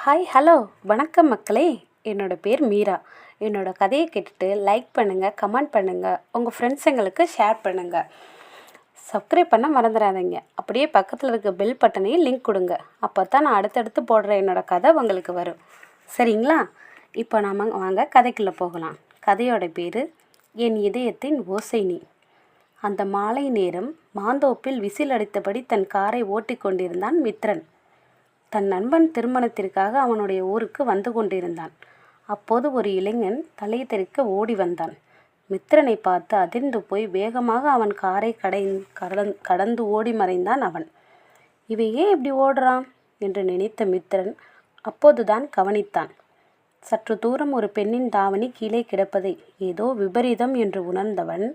Hi hello வணக்கம் மக்களே. என்னோடய பேர் மீரா. என்னோடய கதையை கேட்டுட்டு லைக் பண்ணுங்கள், கமெண்ட் பண்ணுங்கள், உங்கள் ஃப்ரெண்ட்ஸுங்களுக்கு ஷேர் பண்ணுங்கள். சப்ஸ்கிரைப் பண்ண மறந்துடாதீங்க. அப்படியே பக்கத்தில் இருக்க பெல் பட்டனையும் லிங்க் கொடுங்க. அப்போ தான் நான் அடுத்தடுத்து போடுற என்னோடய கதை உங்களுக்கு வரும். சரிங்களா? இப்போ நாம் வாங்க கதைக்குள்ளே போகலாம். கதையோட பேர் என் இதயத்தின் ஓசை நீ. அந்த மாலை நேரம் மாந்தோப்பில் விசில் அடித்தபடி தன் காரை ஓட்டி கொண்டிருந்தான் மித்ரன். தன் நண்பன் திருமணத்திற்காக அவனுடைய ஊருக்கு வந்து கொண்டிருந்தான். அப்போது ஒரு இளைஞன் தலை தெறிக்க ஓடி வந்தான். மித்திரனை பார்த்து அதிர்ந்து போய் வேகமாக அவன் காரை கடந்து ஓடி மறைந்தான் அவன். இவன் ஏன் இப்படி ஓடுறான் என்று நினைத்த மித்திரன் அப்போதுதான் கவனித்தான். சற்று தூரம் ஒரு பெண்ணின் தாவணி கீழே கிடப்பதை ஏதோ விபரீதம் என்று உணர்ந்தவன்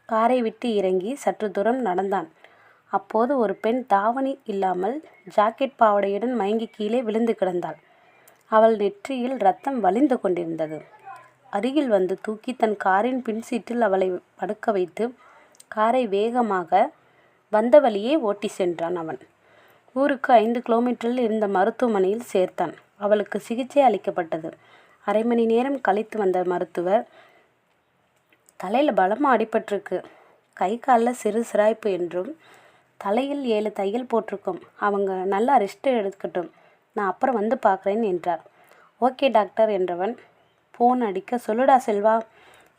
காரை விட்டு இறங்கி சற்று தூரம் நடந்தான். அப்போது ஒரு பெண் தாவணி இல்லாமல் ஜாக்கெட் பாவாடையுடன் மயங்கி கீழே விழுந்து கிடந்தாள். அவள் நெற்றியில் ரத்தம் வழிந்து கொண்டிருந்தது. அருகில் வந்து தூக்கி தன் காரின் பின் சீட்டில் அவளை படுக்க வைத்து காரை வேகமாக வந்த வழியே ஓட்டி சென்றான். அவன் ஊருக்கு 5 கிலோமீட்டரில் இருந்த மருத்துவமனையில் சேர்த்தான். அவளுக்கு சிகிச்சை அளிக்கப்பட்டது. அரை மணி நேரம் கழித்து வந்த மருத்துவர், தலையில் பலமாக அடிபட்டிருக்கு, கை காலில் சிறு சிராய்ப்பு என்றும் தலையில் 7 தையல் போட்டிருக்கோம், அவங்க நல்லா ரெஸ்ட் எடுக்கட்டும், நான் அப்புறம் வந்து பார்க்குறேன் என்றார். ஓகே டாக்டர் என்றவன் ஃபோன் அடிக்க, சொல்லுடா செல்வா,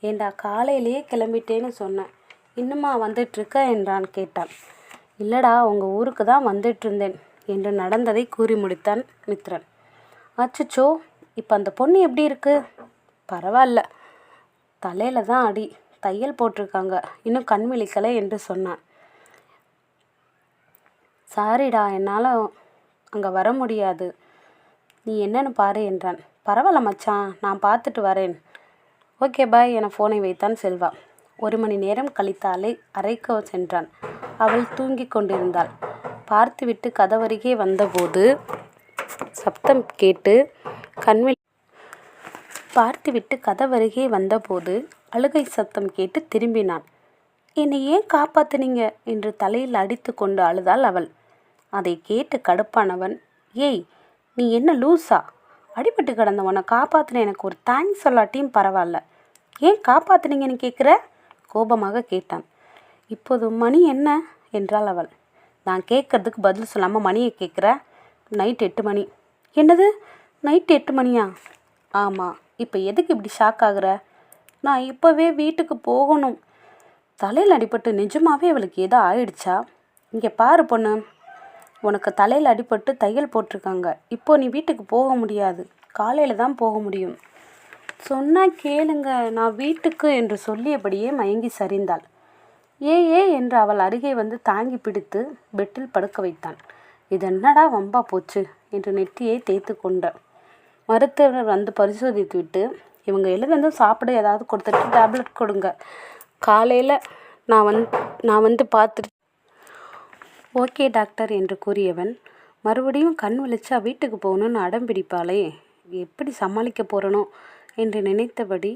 ஏண்டா காலையிலேயே கிளம்பிட்டேன்னு சொன்னேன், இன்னுமா வந்துட்டுருக்க என்றான். கேட்டான். இல்லைடா, உங்கள் ஊருக்கு தான் வந்துட்டுருந்தேன் என்று நடந்ததை கூறி முடித்தான் மித்ரன். அச்சச்சோ, இப்போ அந்த பொண்ணு எப்படி இருக்கு? பரவாயில்ல, தலையில் தான் அடி, தையல் போட்டிருக்காங்க, இன்னும் கண் விழிக்கலை என்று சொன்னான். சாரிடா, என்னால் அங்கே வர முடியாது, நீ என்னன்னு பாரு என்றான். பரவாயில்ல மச்சான், நான் பார்த்துட்டு வரேன். ஓகே பாய் என ஃபோனை வைத்தான் செல்வா. 1 மணி நேரம் கழித்து அறைக்கு சென்றான். அவள் தூங்கி கொண்டிருந்தாள். பார்த்துவிட்டு கதவருகே வந்தபோது சப்தம் கேட்டு அழுகை சத்தம் கேட்டு திரும்பினான். என்னை ஏன் காப்பாத்துனீங்க என்று தலையில் அடித்து கொண்டு அழுதாள் அவள். அதை கேட்டு கடுப்பானவன், ஏய் நீ என்ன லூஸா? அடிபட்டு கிடந்தவனை காப்பாற்றின எனக்கு ஒரு தேங்க்ஸ் சொல்லாட்டியும் பரவாயில்ல, ஏன் காப்பாற்றுனீங்கன்னு கேட்குற? கோபமாக கேட்டான். இப்போது மணி என்ன என்றாள் அவள். நான் கேட்கறதுக்கு பதில் சொல்லாமல் மணியை கேட்குற? நைட் 8 மணி. என்னது, நைட் 8 மணியா? ஆமாம். இப்போ எதுக்கு இப்படி ஷாக் ஆகுற? நான் இப்போவே வீட்டுக்கு போகணும். தலையில் அடிபட்டு நிஜமாவே அவளுக்கு ஏதோ ஆயிடுச்சா? இங்கே பாரு பொண்ணு, உனக்கு தலையில் அடிபட்டு தையல் போட்டிருக்காங்க. இப்போ நீ வீட்டுக்கு போக முடியாது, காலையில் தான் போக முடியும். சொன்னால் கேளுங்க, நான் வீட்டுக்கு என்று சொல்லியபடியே மயங்கி சரிந்தாள். ஏ என்று அவள் அருகே வந்து தாங்கி பிடித்து பெட்டில் படுக்க வைத்தான். இது என்னடா வம்பா போச்சு என்று நெற்றியை தேய்த்து கொண்டாள். மருத்துவர் வந்து பரிசோதித்து விட்டு, இவங்க எழுந்து சாப்பிட ஏதாவது கொடுத்துட்டு டேப்லெட் கொடுங்க, காலையில் நான் வந்து பார்த்துட்டு. ஓகே டாக்டர் என்று கூறியவன் மறுபடியும் கண் விழிச்சா வீட்டுக்கு போகணுன்னு அடம் பிடிப்பாளே, எப்படி சமாளிக்க போகிறனோ என்று நினைத்தபடி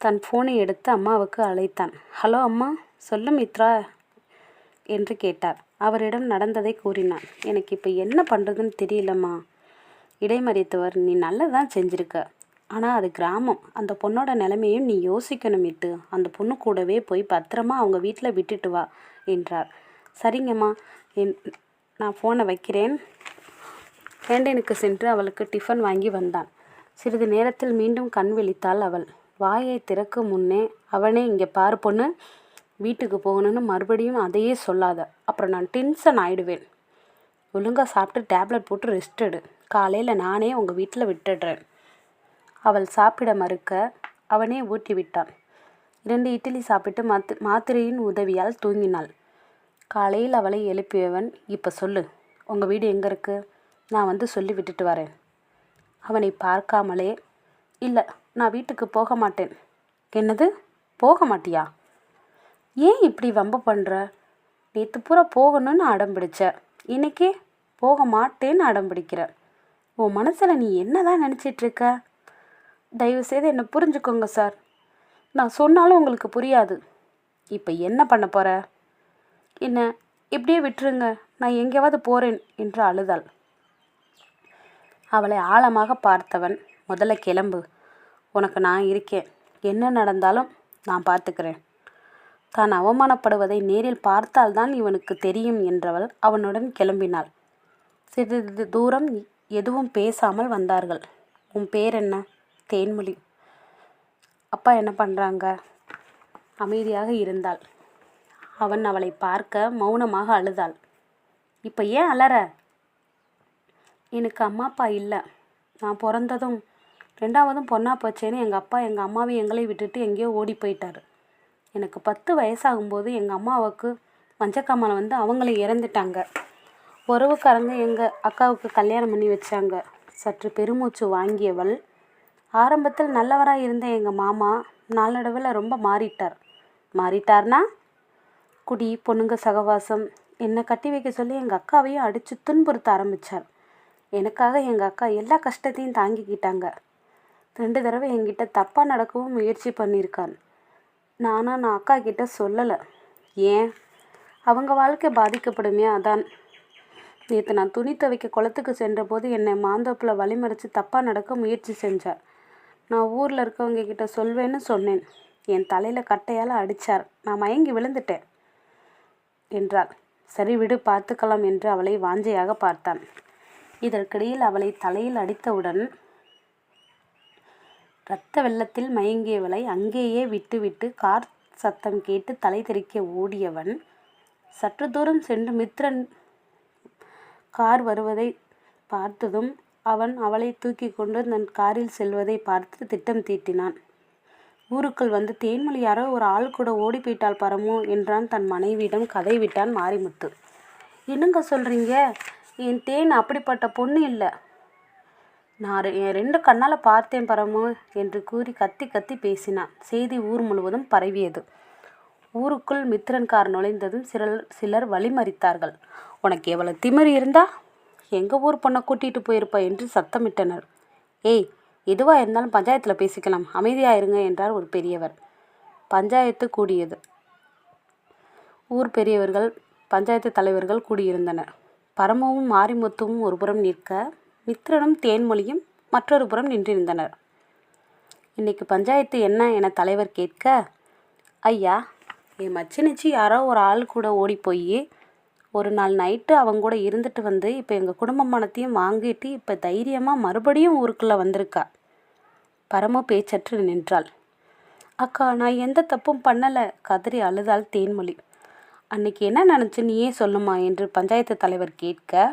தன் ஃபோனை எடுத்து அம்மாவுக்கு அழைத்தான். ஹலோ அம்மா, சொல்லு மித்ரா என்று கேட்டார். அவரிடம் நடந்ததை கூறினான். எனக்கு இப்போ என்ன பண்ணுறதுன்னு தெரியலம்மா. இடைமறித்தவர், நீ நல்லதான் செஞ்சுருக்க, ஆனால் அது கிராமம், அந்த பொண்ணோட நிலைமையும் நீ யோசிக்கணும் மித்து. அந்த பொண்ணு கூடவே போய் பத்திரமா அவங்க வீட்டில் விட்டுட்டு வா என்றார். சரிங்கம்மா, நான் ஃபோனை வைக்கிறேன். கேண்டீனுக்கு சென்று அவளுக்கு டிஃபன் வாங்கி வந்தான். சிறிது நேரத்தில் மீண்டும் கண் விழித்தாள் அவள். வாயை திறக்கும் முன்னே அவனே, இங்கே பாரு பொண்ணு, வீட்டுக்கு போகணுன்னு மறுபடியும் அதையே சொல்லாத, அப்புறம் நான் டென்ஷன் ஆகிடுவேன். ஒழுங்காக சாப்பிட்டு டேப்லெட் போட்டு ரெஸ்ட் எடு, காலையில் நானே உங்கள் வீட்டில் விட்டுடுறேன். அவள் சாப்பிட மறுக்க அவனே ஊட்டி விட்டான். 2 இட்லி சாப்பிட்டு மாத்திரையின் உதவியால் தூங்கினாள். காலையில் அவளை எழுப்பியவன், இப்போ சொல்லு, உங்கள் வீடு எங்கே இருக்குது? நான் வந்து சொல்லி விட்டுட்டு வரேன். அவனை பார்க்காமலே, இல்லை நான் வீட்டுக்கு போக மாட்டேன். என்னது, போக மாட்டியா? ஏன் இப்படி வம்பு பண்ணுற? நேற்று பூரா போகணும்னு அடம் பிடிச்ச, இன்னைக்கே போக மாட்டேன்னு அடம் பிடிக்கிற. உன் மனசில் நீ என்ன தான் நினச்சிட்ருக்க? தயவுசெய்து என்னை புரிஞ்சுக்கோங்க சார், நான் சொன்னாலும் உங்களுக்கு புரியாது. இப்போ என்ன பண்ண போகிற? என்ன இப்படியே விட்டுருங்க, நான் எங்கேயாவது போகிறேன் என்று அழுதாள். அவளை ஆழமாக பார்த்தவன், முதல்ல கிளம்பு, உனக்கு நான் இருக்கேன், என்ன நடந்தாலும் நான் பார்த்துக்கிறேன். தான் அவமானப்படுவதை நேரில் பார்த்தால்தான் இவனுக்கு தெரியும் என்றவள் அவனுடன் கிளம்பினாள். சிறிது தூரம் எதுவும் பேசாமல் வந்தார்கள். உன் பேர் என்ன? தேன்மொழி. அப்பா என்ன பண்ணுறாங்க? அமைதியாக இருந்தாள். அவன் அவளை பார்க்க மௌனமாக அழுதாள். இப்போ ஏன் அலற? எனக்கு அம்மா அப்பா இல்லை. நான் பிறந்ததும் 2வதும் பொண்ணா போச்சேன்னு எங்கள் அப்பா எங்கள் அம்மாவை எங்களை விட்டுட்டு எங்கேயோ ஓடி போயிட்டார். எனக்கு 10 வயசாகும்போது எங்கள் அம்மாவுக்கு மஞ்சக்காமலை வந்து அவங்கள இறந்துட்டாங்க. உறவுக்காரங்க எங்கள் அக்காவுக்கு கல்யாணம் பண்ணி வச்சாங்க. சற்று பெருமூச்சு வாங்கியவள், ஆரம்பத்தில் நல்லவராக இருந்த எங்கள் மாமா நாளடைவில் ரொம்ப மாறிட்டார். மாறிட்டார்னா குடி, பொண்ணுங்க சகவாசம், என்னை கட்டி வைக்க சொல்லி எங்கள் அக்காவையும் அடித்து துன்புறுத்த ஆரம்பித்தார். எனக்காக எங்கள் அக்கா எல்லா கஷ்டத்தையும் தாங்கிக்கிட்டாங்க. 2 தடவை என்கிட்ட தப்பாக நடக்கவும் முயற்சி பண்ணியிருக்கான். நான் அக்கா கிட்ட சொல்லலை. ஏன்? அவங்க வாழ்க்கை பாதிக்கப்படுமே, அதான். நேற்று நான் துணி துவைக்க குளத்துக்கு சென்றபோது என்னை மாந்தோப்பில் வழிமறித்து தப்பாக நடக்க முயற்சி செஞ்சார். நான் ஊரில் இருக்கவங்க கிட்ட சொல்வேன்னு சொன்னேன். என் தலையில் கட்டையால் அடித்தார். நான் மயங்கி விழுந்துட்டேன் என்றாள். சரி விடு, பார்த்துக்கலாம் என்று அவளை வாஞ்சையாக பார்த்தான். இதற்கிடையில் அவளை தலையில் அடித்தவுடன் இரத்த வெள்ளத்தில் மயங்கியவளை அங்கேயே விட்டுவிட்டு கார் சத்தம் கேட்டு தலை தெறிக்க ஓடியவன் சற்று தூரம் சென்று மித்ரன் கார் வருவதை பார்த்ததும் அவன் அவளை தூக்கி கொண்டு தன் காரில் செல்வதை பார்த்து திட்டம் தீட்டினான். ஊருக்குள் வந்து தேன்மொழி யாரோ ஒரு ஆள் கூட ஓடி போயிட்டால் பரமோ என்றான் தன் மனைவியிடம் கதை விட்டான் மாரிமுத்து. என்னங்க சொல்கிறீங்க? என் தேன் அப்படிப்பட்ட பொண்ணு இல்லை. நான் என் 2 கண்ணால் பார்த்தேன் பரமு என்று கூறி கத்தி கத்தி பேசினான். செய்தி ஊர் முழுவதும் பரவியது. ஊருக்குள் மித்ரன் கார் நுழைந்ததும் சிலர் வழிமறித்தார்கள். உனக்கு எவ்வளவு திமிரு இருந்தா எங்கள் ஊர் பொண்ணை கூட்டிகிட்டு போயிருப்பா என்று சத்தமிட்டனர். ஏய், எதுவாக இருந்தாலும் பஞ்சாயத்தில் பேசிக்கலாம், அமைதியாக இருங்க என்றார் ஒரு பெரியவர். பஞ்சாயத்து கூடியது. ஊர் பெரியவர்கள், பஞ்சாயத்து தலைவர்கள் கூடியிருந்தனர். பரமுவும் மாரிமுத்துவும் ஒருபுறம் நிற்க, மித்ரனும் தேன்மொழியும் மற்றொரு புறம் நின்றிருந்தனர். இன்னைக்கு பஞ்சாயத்து என்ன என தலைவர் கேட்க, ஐயா, என் மச்சினிச்சி யாரோ ஒரு ஆள் கூட ஓடி போய் ஒரு நாள் நைட்டு அவங்க கூட இருந்துட்டு வந்து இப்போ எங்கள் குடும்பமானத்தையும் வாங்கிட்டு இப்போ தைரியமாக மறுபடியும் ஊருக்குள்ளே வந்திருக்கா. பரம பேச்சற்று நின்றாள். அக்கா, நான் எந்த தப்பும் பண்ணலை கதறி அழுதாள் தேன்மொழி. அன்னைக்கு என்ன நினச்சி நீயே சொல்லுமா என்று பஞ்சாயத்து தலைவர் கேட்க,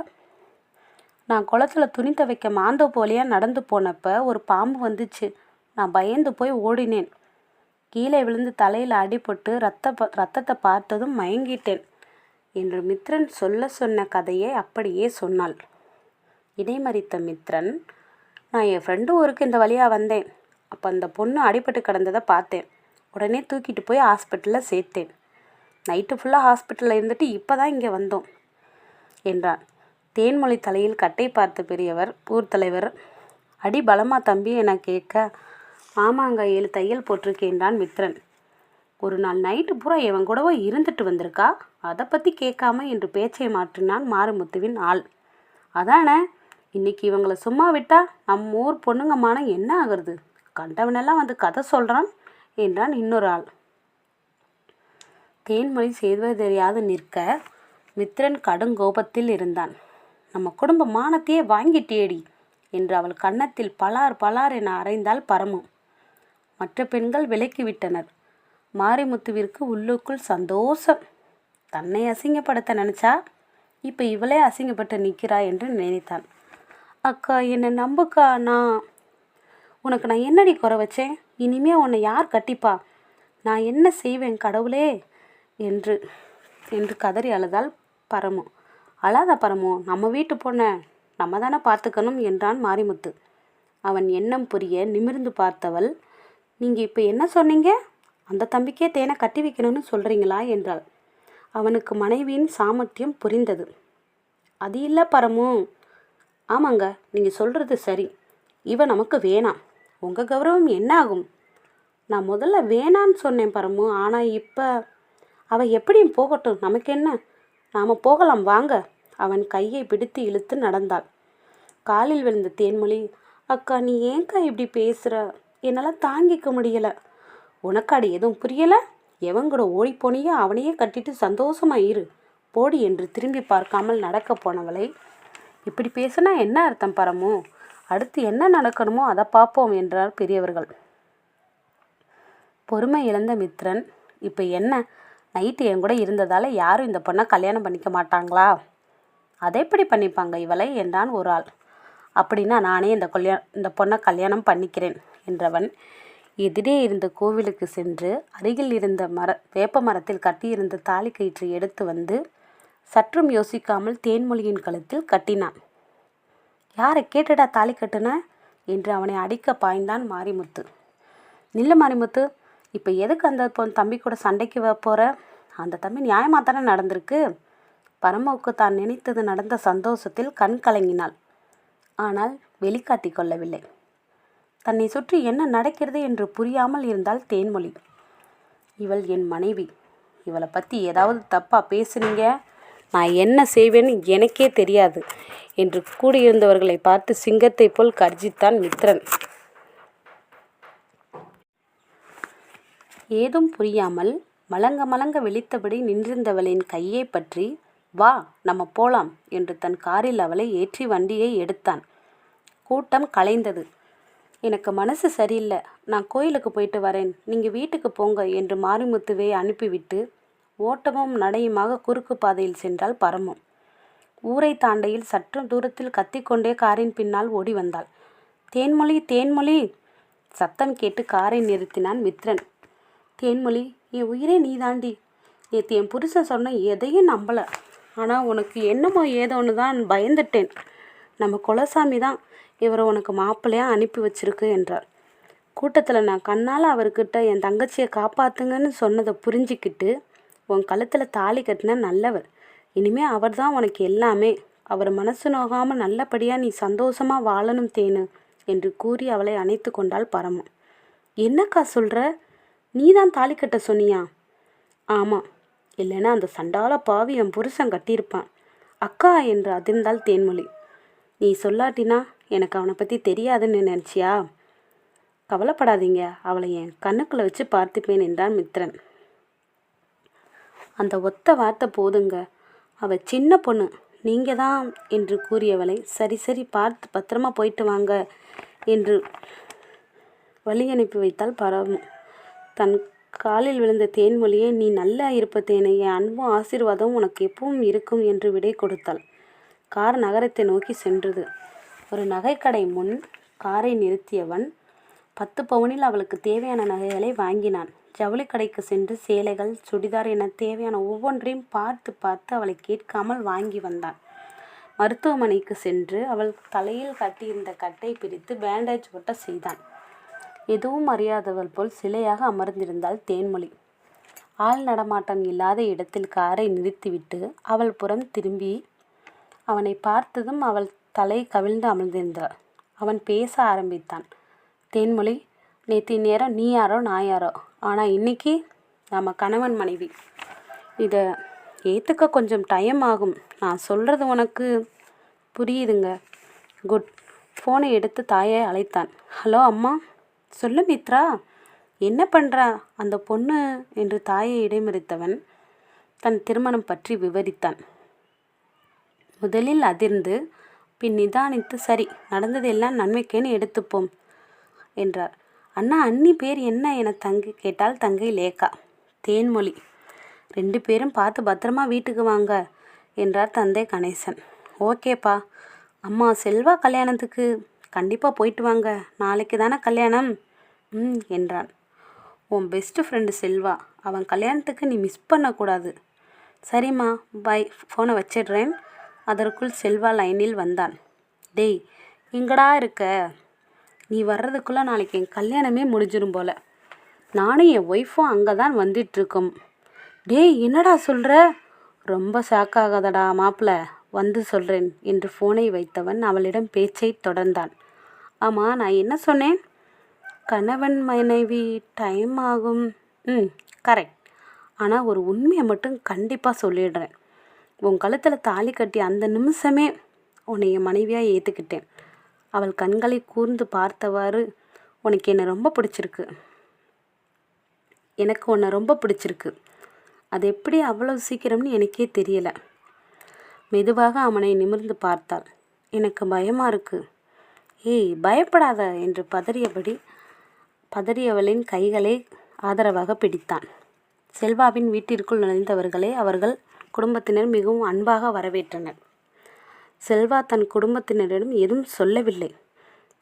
நான் குளத்தில் துணி துவைக்க மாந்தோ போலியாக நடந்து போனப்போ ஒரு பாம்பு வந்துச்சு. நான் பயந்து போய் ஓடினேன். கீழே விழுந்து தலையில் அடிபட்டு ரத்தத்தை பார்த்ததும் மயங்கிட்டேன் என்று மித்ரன் சொன்ன கதையை அப்படியே சொன்னாள். இடைமறித்த மித்ரன், நான் என் ஃப்ரெண்டு ஊருக்கு இந்த வழியாக வந்தேன். அப்போ அந்த பொண்ணு அடிபட்டு கிடந்ததை பார்த்தேன். உடனே தூக்கிட்டு போய் ஹாஸ்பிட்டலில் சேர்த்தேன். நைட்டு ஃபுல்லாக ஹாஸ்பிட்டலில் இருந்துட்டு இப்போ தான் இங்கே வந்தோம் என்றான். தேன்மொழி தலையில் கட்டை பார்த்த பெரியவர், ஊர் தலைவர், அடி பலமா தம்பி என கேட்க, ஆமாங்க, 7 தையல் போட்டிருக்கேன்றான் மித்ரன். ஒரு நாள் நைட்டு பூரா இவன் கூடவோ இருந்துட்டு வந்திருக்கா, அதை பற்றி கேட்காம என்று பேச்சை மாற்றினான் மாரிமுத்துவின் ஆள். அதானே, இன்னைக்கு இவங்களை சும்மா விட்டா நம்ம ஊர் பொண்ணுங்க மானம் என்ன ஆகுறது? கண்டவனெல்லாம் வந்து கதை சொல்கிறான் என்றான் இன்னொரு ஆள். தேன்மொழி செய்வது தெரியாது நிற்க, மித்ரன் கடுங்கோபத்தில் இருந்தான். நம்ம குடும்ப மானத்தையே வாங்கிட்டேடி என்று அவள் கன்னத்தில் பலார் பலார் என அறைந்தாள் பரமு. மற்ற பெண்கள் விலக்கிவிட்டனர். மாரிமுத்துவிற்கு உள்ளுக்குள் சந்தோஷம். தன்னை அசிங்கப்படுத்த நினச்சா இப்போ இவளே அசிங்கப்பட்டு நிற்கிறா என்று நினைத்தான். அக்கா, என்னை நம்புக்கா, உனக்கு நான் என்னடி குறை வச்சேன்? இனிமே உன்னை யார் கட்டிப்பா? நான் என்ன செய்வேன் கடவுளே என்று என்று கதறி அழுதாள் பரமு. அழாத பரமு, நம்ம வீட்டு பொண்ணை நம்ம தானே பார்த்துக்கணும் என்றான் மாரிமுத்து. அவன் எண்ணம் புரிய நிமிர்ந்து பார்த்தவள், நீங்கள் இப்போ என்ன சொன்னீங்க? அந்த தம்பிக்கே தேனை கட்டி வைக்கணும்னு சொல்கிறீங்களா என்றாள். அவனுக்கு மனைவியின் சாமர்த்தியம் புரிந்தது. அது இல்லை பரமு. ஆமாங்க, நீங்கள் சொல்கிறது சரி. இவன் நமக்கு வேணாம். உங்கள் கௌரவம் என்ன ஆகும்? நான் முதல்ல வேணான்னு சொன்னேன் பரமு. ஆனால் இப்போ அவள் எப்படியும் போகட்டும், நமக்கு என்ன, நாம் போகலாம் வாங்க. அவன் கையை பிடித்து இழுத்து நடந்தாள். காலில் விழுந்த தேன்மொழி, அக்கா நீ ஏன்க்கா இப்படி பேசுகிற? என்னால் தாங்கிக்க முடியலை. உனக்காடி எதுவும் புரியலை? எவங்கூட ஓடி போனியோ அவனையே கட்டிட்டு சந்தோஷமா இரு போடி என்று திரும்பி பார்க்காமல் நடக்க போனவளை, இப்படி பேசுனா என்ன அர்த்தம் பரமு? அடுத்து என்ன நடக்கணுமோ அதை பார்ப்போம் என்றார் பெரியவர்கள். பொறுமை இழந்த மித்ரன், இப்போ என்ன, நைட்டு என் கூட இருந்ததால் யாரும் இந்த பொண்ணை கல்யாணம் பண்ணிக்க மாட்டாங்களா? அதை எப்படி பண்ணிப்பாங்க இவளை என்றான் ஒரு ஆள். அப்படின்னா நானே இந்த பொண்ணை கல்யாணம் பண்ணிக்கிறேன் என்றவன் எதிரே இருந்த கோவிலுக்கு சென்று அருகில் இருந்த வேப்ப மரத்தில் கட்டியிருந்த தாலி கயிற்றை எடுத்து வந்து சற்றும் யோசிக்காமல் தேன்மொழியின் கழுத்தில் கட்டினான். யாரை கேட்டுடா தாலி கட்டுன என்று அவனை அடிக்க பாய்ந்தான் மாரிமுத்து. நில்ல மாரிமுத்து, இப்போ எதுக்கு அந்த தம்பி கூட சண்டைக்கு போகிற? அந்த தம்பி நியாயமாக தானே நடந்திருக்கு. பரமுவுக்கு தான் நினைத்தது நடந்த சந்தோஷத்தில் கண் கலங்கினாள். ஆனால் வெளிக்காட்டி கொள்ளவில்லை. தன்னை சுற்றி என்ன நடக்கிறது என்று புரியாமல் இருந்தால் தேன்மொழி. இவள் என் மனைவி, இவளை பற்றி ஏதாவது தப்பாக பேசுனீங்க நான் என்ன செய்வேன்னு எனக்கே தெரியாது என்று கூடியிருந்தவர்களை பார்த்து சிங்கத்தை போல் கர்ஜித்தான் மித்ரன். ஏதும் புரியாமல் மலங்க மலங்க விழித்தபடி நின்றிருந்தவளின் கையை பற்றி, வா நம்ம போலாம் என்று தன் காரில் அவளை ஏற்றி வண்டியை எடுத்தான். கூட்டம் கலைந்தது. எனக்கு மனசு சரியில்லை, நான் கோயிலுக்கு போயிட்டு வரேன், நீங்கள் வீட்டுக்கு போங்க என்று மாரிமுத்துவை அனுப்பிவிட்டு ஓட்டமும் நடையுமாக குறுக்கு பாதையில் சென்றாள் பரமு. ஊரை தாண்டையில் சற்று தூரத்தில் கத்திக்கொண்டே காரின் பின்னால் ஓடி வந்தாள். தேன்மொழி தேன்மொழி சத்தம் கேட்டு காரை நிறுத்தினான் மித்ரன். தேன்மொழி, என் உயிரே நீ தாண்டி. நேற்று என் புருஷன் சொன்ன எதையும் நம்பலை. ஆனால் உனக்கு என்னமோ ஏதோன்னு தான் பயந்துட்டேன். நம்ம குலசாமி தான் இவரை உனக்கு மாப்பிள்ளையாக அனுப்பி வச்சிருக்கு என்றார். கூட்டத்தில் நான் கண்ணால் அவர்கிட்ட என் தங்கச்சியை காப்பாற்றுங்கன்னு சொன்னதை புரிஞ்சிக்கிட்டு உன் கழுத்தில் தாலி கட்டின நல்லவர். இனிமேல் அவர் தான் உனக்கு எல்லாமே. அவர் மனசு நோகாமல் நல்லபடியாக நீ சந்தோஷமாக வாழணும் தேனு என்று கூறி அவளை அணைத்து கொண்டாள் பரமு. என்னக்கா சொல்கிற? நீ தான் தாலி கட்ட சொன்னியா? ஆமாம், இல்லைன்னா அந்த சண்டால பாவி என் புருஷன் கட்டியிருப்பான். அக்கா என்று அதிர்ந்தாள் தேன்மொழி. நீ சொல்லாட்டினா எனக்கு அவனை பற்றி தெரியாதுன்னு நினச்சியா? கவலைப்படாதீங்க, அவளை என் கண்ணுக்குள்ளே வச்சு பார்த்துப்பேன் என்றான் மித்ரன். அந்த ஒத்த வார்த்தை போதுங்க, அவள் சின்ன பொண்ணு, நீங்கள் தான் என்று கூறியவளை சரி சரி பார்த்து பத்திரமா போயிட்டு வாங்க என்று வழி அனுப்பி வைத்தாள் பரமு. தன் காலில் விழுந்த தேன்மொழியை, நீ நல்லா இருப்ப தேனே, என் அன்பும் ஆசீர்வாதமும் உனக்கு எப்பவும் இருக்கும் என்று விடை கொடுத்தாள். கார் நகரத்தை நோக்கி சென்றது. ஒரு நகைக்கடை முன் காரை நிறுத்தியவன் 10 பவுனில் அவளுக்கு தேவையான நகைகளை வாங்கினான். ஜவுளி கடைக்கு சென்று சேலைகள், சுடிதார் என தேவையான ஒவ்வொன்றையும் பார்த்து பார்த்து அவளை கேட்காமல் வாங்கி வந்தான். மருத்துவமனைக்கு சென்று அவள் தலையில் கட்டியிருந்த கட்டை பிரித்து பேண்டேஜ் ஒட்ட செய்தான். எதுவும் அறியாதவள் போல் சிலையாக அமர்ந்திருந்தாள் தேன்மொழி. ஆள் நடமாட்டம் இல்லாத இடத்தில் காரை நிறுத்திவிட்டு அவள் புறம் திரும்பி அவனை பார்த்ததும் அவள் தலை கவிழ்ந்து அமர்ந்திருந்தாள். அவன் பேச ஆரம்பித்தான். தேன்மொழி, நேற்று நேரம் நீ யாரோ நான் யாரோ, ஆனால் இன்னைக்கு நம்ம கணவன் மனைவி. இதை ஏற்றுக்க கொஞ்சம் டைம் ஆகும். நான் சொல்கிறது உனக்கு புரியுதுங்க. குட். ஃபோனை எடுத்து தாயை அழைத்தான். ஹலோ அம்மா. சொல்லு மித்ரா, என்ன பண்ணுறா அந்த பொண்ணு என்று தாயை இடைமறித்தவன் தன் திருமணம் பற்றி விவரித்தான். முதலில் அதிர்ந்து பின் நிதானித்து, சரி நடந்ததெல்லாம் நன்மைக்கேன்னு எடுத்துப்போம் என்றார். அண்ணா அண்ணி பேர் என்ன என கேட்டால் தங்கை லேக்கா. தேன்மொழி. 2 பேரும் பார்த்து பத்திரமா வீட்டுக்கு வாங்க என்றார் தந்தை கணேசன். ஓகேப்பா. அம்மா, செல்வா கல்யாணத்துக்கு கண்டிப்பாக போயிட்டு வாங்க, நாளைக்கு தானே கல்யாணம் என்றான். உன் பெஸ்ட்டு ஃப்ரெண்டு செல்வா, அவன் கல்யாணத்துக்கு நீ மிஸ் பண்ணக்கூடாது. சரிம்மா, பாய், ஃபோனை வச்சிடுறேன். அதற்குள் செல்வா லைனில் வந்தான். டேய், எங்கடா இருக்க? நீ வர்றதுக்குள்ளே நாளைக்கு என் கல்யாணமே முடிஞ்சிடும் போல. நானும் என் ஒய்ஃபும் அங்கே தான் வந்துட்டுருக்கோம். டேய், என்னடா சொல்கிற? ரொம்ப ஷாக்காகாதடா மாப்பிள்ள, வந்து சொல்கிறேன் என்று ஃபோனை வைத்தவன் அவளிடம் பேச்சை தொடர்ந்தான். ஆமாம், நான் என்ன சொன்னேன்? கணவன் மனைவி டைம் ஆகும். கரெக்ட். ஆனால் ஒரு உண்மையை மட்டும் கண்டிப்பாக சொல்லிடுறேன். உன் கழுத்தில் தாலி கட்டி அந்த நிமிஷமே உன்னை என் மனைவியாக ஏற்றுக்கிட்டேன். அவள் கண்களை கூர்ந்து பார்த்தவாறு, உனக்கு என்னை ரொம்ப பிடிச்சிருக்கு. எனக்கு உன்னை ரொம்ப பிடிச்சிருக்கு. அது எப்படி அவ்வளவு சீக்கிரம்னு எனக்கே தெரியலை. மெதுவாக அவனை நிமிர்ந்து பார்த்தாள். எனக்கு பயமாக இருக்கு. ஏய், பயப்படாத என்று பதறியவளின் கைகளை ஆதரவாக பிடித்தான். செல்வாவின் வீட்டிற்குள் நுழைந்தவர்களை அவர்கள் குடும்பத்தினர் மிகவும் அன்பாக வரவேற்றனர். செல்வா தன் குடும்பத்தினரிடம் எதுவும் சொல்லவில்லை.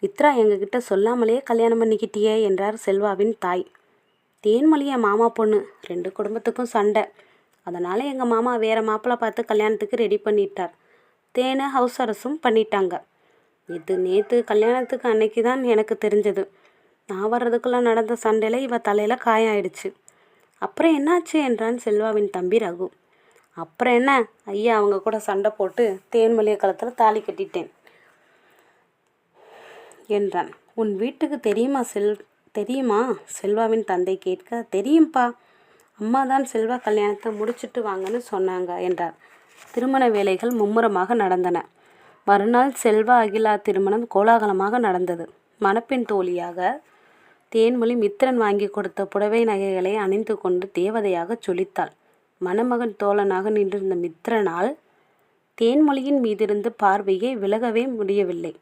மித்ரா, எங்ககிட்ட சொல்லாமலேயே கல்யாணம் பண்ணிக்கிட்டியே என்றார் செல்வாவின் தாய். தேன்மொழிய மாமா பொண்ணு, 2 குடும்பத்துக்கும் சண்டை. அதனால் எங்கள் மாமா வேறு மாப்பிள்ளை பார்த்து கல்யாணத்துக்கு ரெடி பண்ணிட்டார். தேனை ஹவுஸ் அரசும் பண்ணிட்டாங்க. நேற்று கல்யாணத்துக்கு அன்னைக்கு தான் எனக்கு தெரிஞ்சது. நான் வர்றதுக்குள்ளே நடந்த சண்டையில் இவ தலையில் காயம் ஆயிடுச்சு. அப்புறம் என்னாச்சு என்றான் செல்வாவின் தம்பி ரகு. அப்புறம் என்ன, ஐயா அவங்க கூட சண்டை போட்டு தேன்மொழிய கழுத்தில் தாலி கட்டிட்டேன் என்றான். உன் வீட்டுக்கு தெரியுமா செல்வாவின் தந்தை கேட்க, தெரியும்பா, அம்மா தான் செல்வா கல்யாணத்தை முடிச்சுட்டு வாங்கன்னு சொன்னாங்க என்றார். திருமண வேலைகள் மும்முரமாக நடந்தன. மறுநாள் செல்வா அகிலா திருமணம் கோலாகலமாக நடந்தது. மணப்பெண் தோழியாக தேன்மொழி மித்திரன் வாங்கி கொடுத்த புடவை நகைகளை அணிந்து கொண்டு தேவதையாக சொலித்தாள். மணமகன் தோழனாக நின்றிருந்த மித்திரனால் தேன்மொழியின் மீதிருந்து பார்வையை விலகவே முடியவில்லை.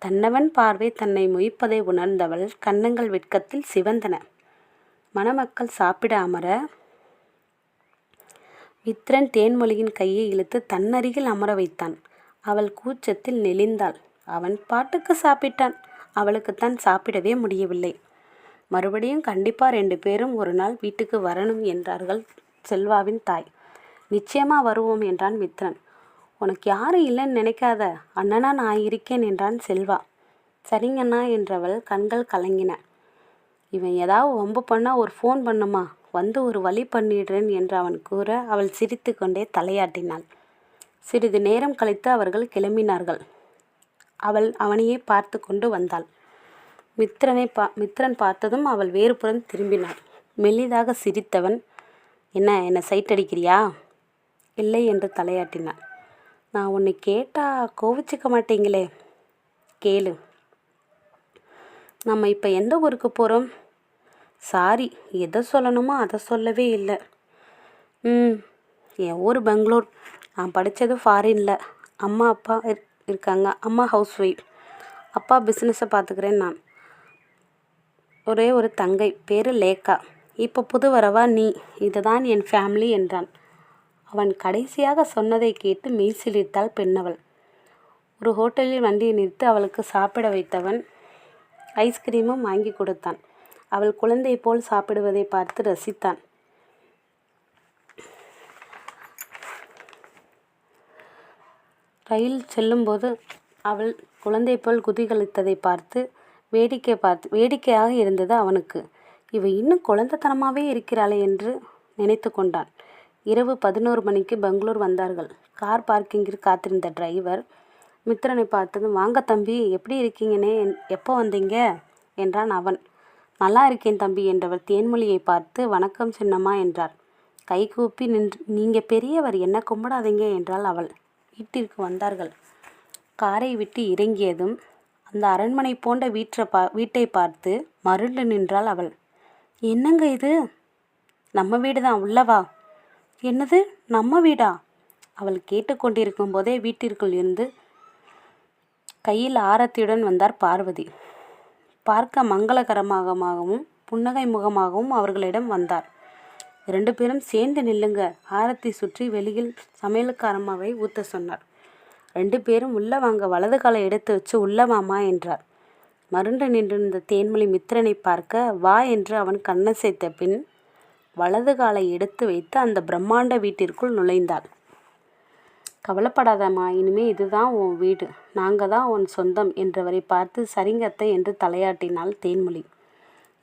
தன்னவன் பார்வை தன்னை மொய்ப்பதை உணர்ந்தவள் கன்னங்கள் வெட்கத்தில் சிவந்தன. மணமக்கள் சாப்பிட அமர மித்திரன் தேன்மொழியின் கையை இழுத்து தன்னருகில் அமர வைத்தான். அவள் கூச்சத்தில் நெளிந்தாள். அவன் பாட்டுக்கு சாப்பிட்டான். அவளுக்குத்தான் சாப்பிடவே முடியவில்லை. மறுபடியும் கண்டிப்பாக 2 பேரும் ஒரு நாள் வீட்டுக்கு வரணும் என்றார்கள் செல்வாவின் தாய். நிச்சயமாக வருவோம் என்றான் மித்ரன். உனக்கு யாரும் இல்லைன்னு நினைக்காத, அண்ணனா நான் இருக்கேன் என்றான் செல்வா. சரிங்கண்ணா என்றவள் கண்கள் கலங்கின. இவன் ஏதாவது வம்பு பண்ணால் ஒரு ஃபோன் பண்ணுமா, வந்து ஒரு வழி பண்ணிடுறேன் என்று அவன் கூற அவள் சிரித்து கொண்டே தலையாட்டினாள். சிறிது நேரம் கழித்து அவர்கள் கிளம்பினார்கள். அவள் அவனையே பார்த்து கொண்டு வந்தாள். மித்ரன் பார்த்ததும் அவள் வேறுபுறம் திரும்பினாள். மெல்லிதாக சிரித்தவன், என்ன சைட் அடிக்கிறியா? இல்லை என்று தலையாட்டினாள். நான் உன்னை கேட்டால் கோவிச்சிக்க மாட்டீங்களே? கேளு. நம்ம இப்போ எந்த ஊருக்கு போகிறோம்? சாரி, எதை சொல்லணுமோ அதை சொல்லவே இல்லை. என் ஊர் பெங்களூர். நான் படித்தது ஃபாரினில். அம்மா அப்பா இருக்காங்க. அம்மா ஹவுஸ் ஒய்ஃப், அப்பா பிஸ்னஸை பார்த்துக்கிறேன். நான் ஒரே ஒரு தங்கை, பேர் லேக்கா. இப்போ புது வரவா நீ. இதுதான் என் ஃபேமிலி என்றான். அவன் கடைசியாக சொன்னதை கேட்டு மெய்சிலிர்த்தாள் பெண்ணவள். ஒரு ஹோட்டலில் வண்டியை நிறுத்தி அவளுக்கு சாப்பிட வைத்தவன் ஐஸ்கிரீமும் வாங்கி கொடுத்தான். அவள் குழந்தை போல் சாப்பிடுவதை பார்த்து ரசித்தான். ரயில் செல்லும்போது அவள் குழந்தை போல் குதிகளித்ததை பார்த்து வேடிக்கையாக இருந்தது அவனுக்கு. இவ இன்னும் குழந்தைத்தனமாகவே இருக்கிறாளே என்று நினைத்து கொண்டான். இரவு 11 மணிக்கு பெங்களூர் வந்தார்கள். கார் பார்க்கிங்கில் காத்திருந்த டிரைவர் மித்ரனை பார்த்ததும், வாங்க தம்பி, எப்படி இருக்கீங்கன்னே, எப்போ வந்தீங்க என்றான் அவன். நல்லா இருக்கேன் தம்பி என்றவர் தேன்மொழியை பார்த்து, வணக்கம் சின்னம்மா என்றார். கைகூப்பி நின்று, நீங்கள் பெரியவர், என்ன கும்பிடாதீங்க என்றாள் அவள். வீட்டிற்கு வந்தார்கள். காரை விட்டு இறங்கியதும் அந்த அரண்மனை போன்ற வீட்டை பார்த்து மருண்டு நின்றாள் அவள். என்னங்க இது? நம்ம வீடு தான், உள்ளவா. என்னது, நம்ம வீடா? அவள் கேட்டுக்கொண்டிருக்கும் போதே வீட்டிற்குள் இருந்து கையில் ஆரத்தியுடன் வந்தார் பார்வதி. பார்க்க மங்களகரமாகவும் புன்னகை முகமாகவும் அவர்களிடம் வந்தார். 2 பேரும் சேர்ந்து நில்லுங்க. ஆரத்தி சுற்றி வெளியில் சமையலுக்காரம்மாவை ஊற்ற சொன்னார். 2 பேரும் உள்ள வாங்க, வலது காலை எடுத்து வச்சு உள்ள வாமா என்றார். மருண்டு நின்றிருந்த தேன்மொழி மித்திரனை பார்க்க வா என்று அவன் கண்ணசைத்த பின் வலது காலை எடுத்து வைத்து அந்த பிரம்மாண்ட வீட்டிற்குள் நுழைந்தாள். கவலைப்படாதம்மா, இனிமே இதுதான் உன் வீடு, நாங்கள் தான் உன் சொந்தம் என்றவரை பார்த்து சரிங்கத்தை என்று தலையாட்டினாள் தேன்மொழி.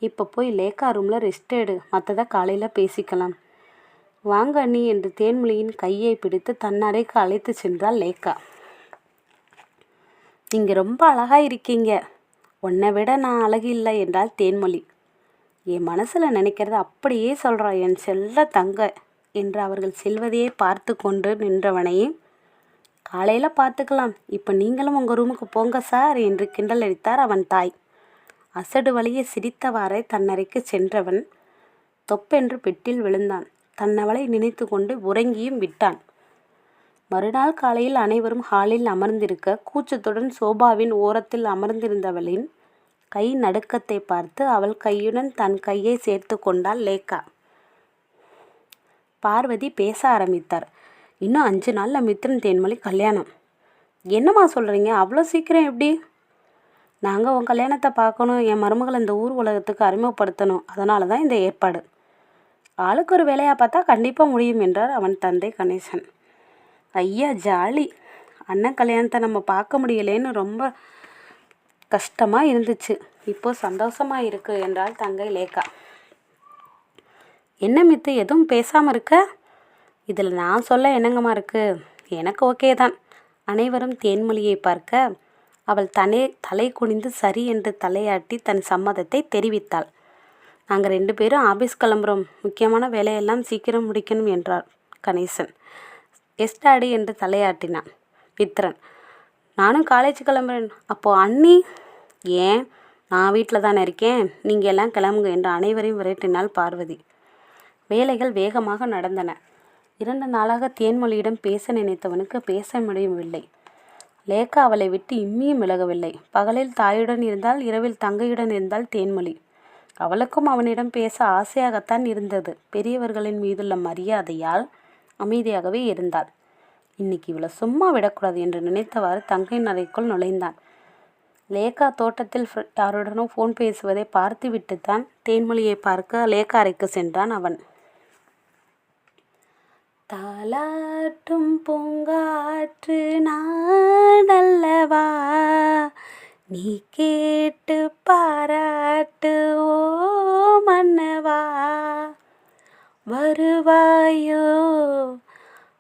இப்போ போய் லேக்கா ரூமில் ரெஸ்ட் எடு, மற்றதை காலையில் பேசிக்கலாம். வாங்க அண்ணி என்று தேன்மொழியின் கையை பிடித்து தன்னறைக்கு அழைத்து சென்றாள் லேக்கா. நீங்கள் ரொம்ப அழகாக இருக்கீங்க. உன்னை விட நான் அழகு இல்லை என்றாள் தேன்மொழி. என் மனசில் நினைக்கிறத அப்படியே சொல்கிறா என் செல்ல தங்க என்று அவர்கள் செல்வதையே பார்த்து கொண்டு நின்றவனையே காலையில் பார்த்துக்கலாம், இப்போ நீங்களும் உங்கள் ரூமுக்கு போங்க சார் என்று கிண்டல் அடித்தார் அவன் தாய். அசடு வழியே சிரித்தவாறே தன்னறைக்கு சென்றவன் தொப்பென்று பெட்டில் விழுந்தான். தன்னவளை நினைத்து கொண்டு உறங்கியும் விட்டான். மறுநாள் காலையில் அனைவரும் ஹாலில் அமர்ந்திருக்க கூச்சத்துடன் சோபாவின் ஓரத்தில் அமர்ந்திருந்தவளின் கை நடுக்கத்தை பார்த்து அவள் கையுடன் தன் கையை சேர்த்து கொண்டாள் லேக்கா. பார்வதி பேச ஆரம்பித்தார். இன்னும் 5 நாளில் மித்ரன் தேன்மொழி கல்யாணம். என்னம்மா சொல்கிறீங்க? அவ்வளோ சீக்கிரம் எப்படி? நாங்கள் உன் கல்யாணத்தை பார்க்கணும், என் மருமகளை இந்த ஊர் உலகத்துக்கு அறிமுகப்படுத்தணும், அதனால தான் இந்த ஏற்பாடு. ஆளுக்கு ஒரு வேலையாக பார்த்தா கண்டிப்பாக முடியும் என்றார் அவன் தந்தை கணேசன். ஐயா ஜாலி, அண்ணன் கல்யாணத்தை நம்ம பார்க்க முடியலேன்னு ரொம்ப கஷ்டமாக இருந்துச்சு, இப்போது சந்தோஷமாக இருக்குது என்றாள் தங்கை லேக்கா. என்ன மித்து எதுவும் பேசாமல் இருக்க? இதில் நான் சொல்ல என்னங்கம்மா இருக்குது? எனக்கு ஓகே தான். அனைவரும் தேன்மொழியை பார்க்க அவள் தலை குனிந்து சரி என்று தலையாட்டி தன் சம்மதத்தை தெரிவித்தாள். நாங்கள் 2 பேரும் ஆபீஸ் கிளம்புறோம், முக்கியமான வேலையெல்லாம் சீக்கிரம் முடிக்கணும் என்றார் கணேசன். எஸ் டாடி என்று தலையாட்டினான் மித்ரன். நானும் காலேஜ் கிளம்புறேன். அப்போது அண்ணி? ஏன், நான் வீட்டில் தானே இருக்கேன், நீங்கள் எல்லாம் கிளம்புங்க என்று அனைவரையும் விரட்டினாள் பார்வதி. வேலைகள் வேகமாக நடந்தன. 2 நாளாக தேன்மொழியிடம் பேச நினைத்தவனுக்கு பேச முடியவில்லை. லேக்கா அவளை விட்டு இம்மியும் விலகவில்லை. பகலில் தாயுடன் இருந்தால், இரவில் தங்கையுடன் இருந்தால் தேன்மொழி. அவளுக்கும் அவனிடம் பேச ஆசையாகத்தான் இருந்தது. பெரியவர்களின் மீதுள்ள மரியாதையால் அமைதியாகவே இருந்தாள். இன்னைக்கு இவளை சும்மா விடக்கூடாது என்று நினைத்தவாறு தங்கையின் அறைக்குள் நுழைந்தான். லேக்கா தோட்டத்தில் யாருடனும் ஃபோன் பேசுவதை பார்த்து விட்டுத்தான் தேன்மொழியை பார்க்க லேக்கா அறைக்கு சென்றான் அவன். தாலாட்டும் பூங்காற்று நாடல்லவா, நீ கேட்டு பாராட்டு ஓ மன்னவா, வருவாயோ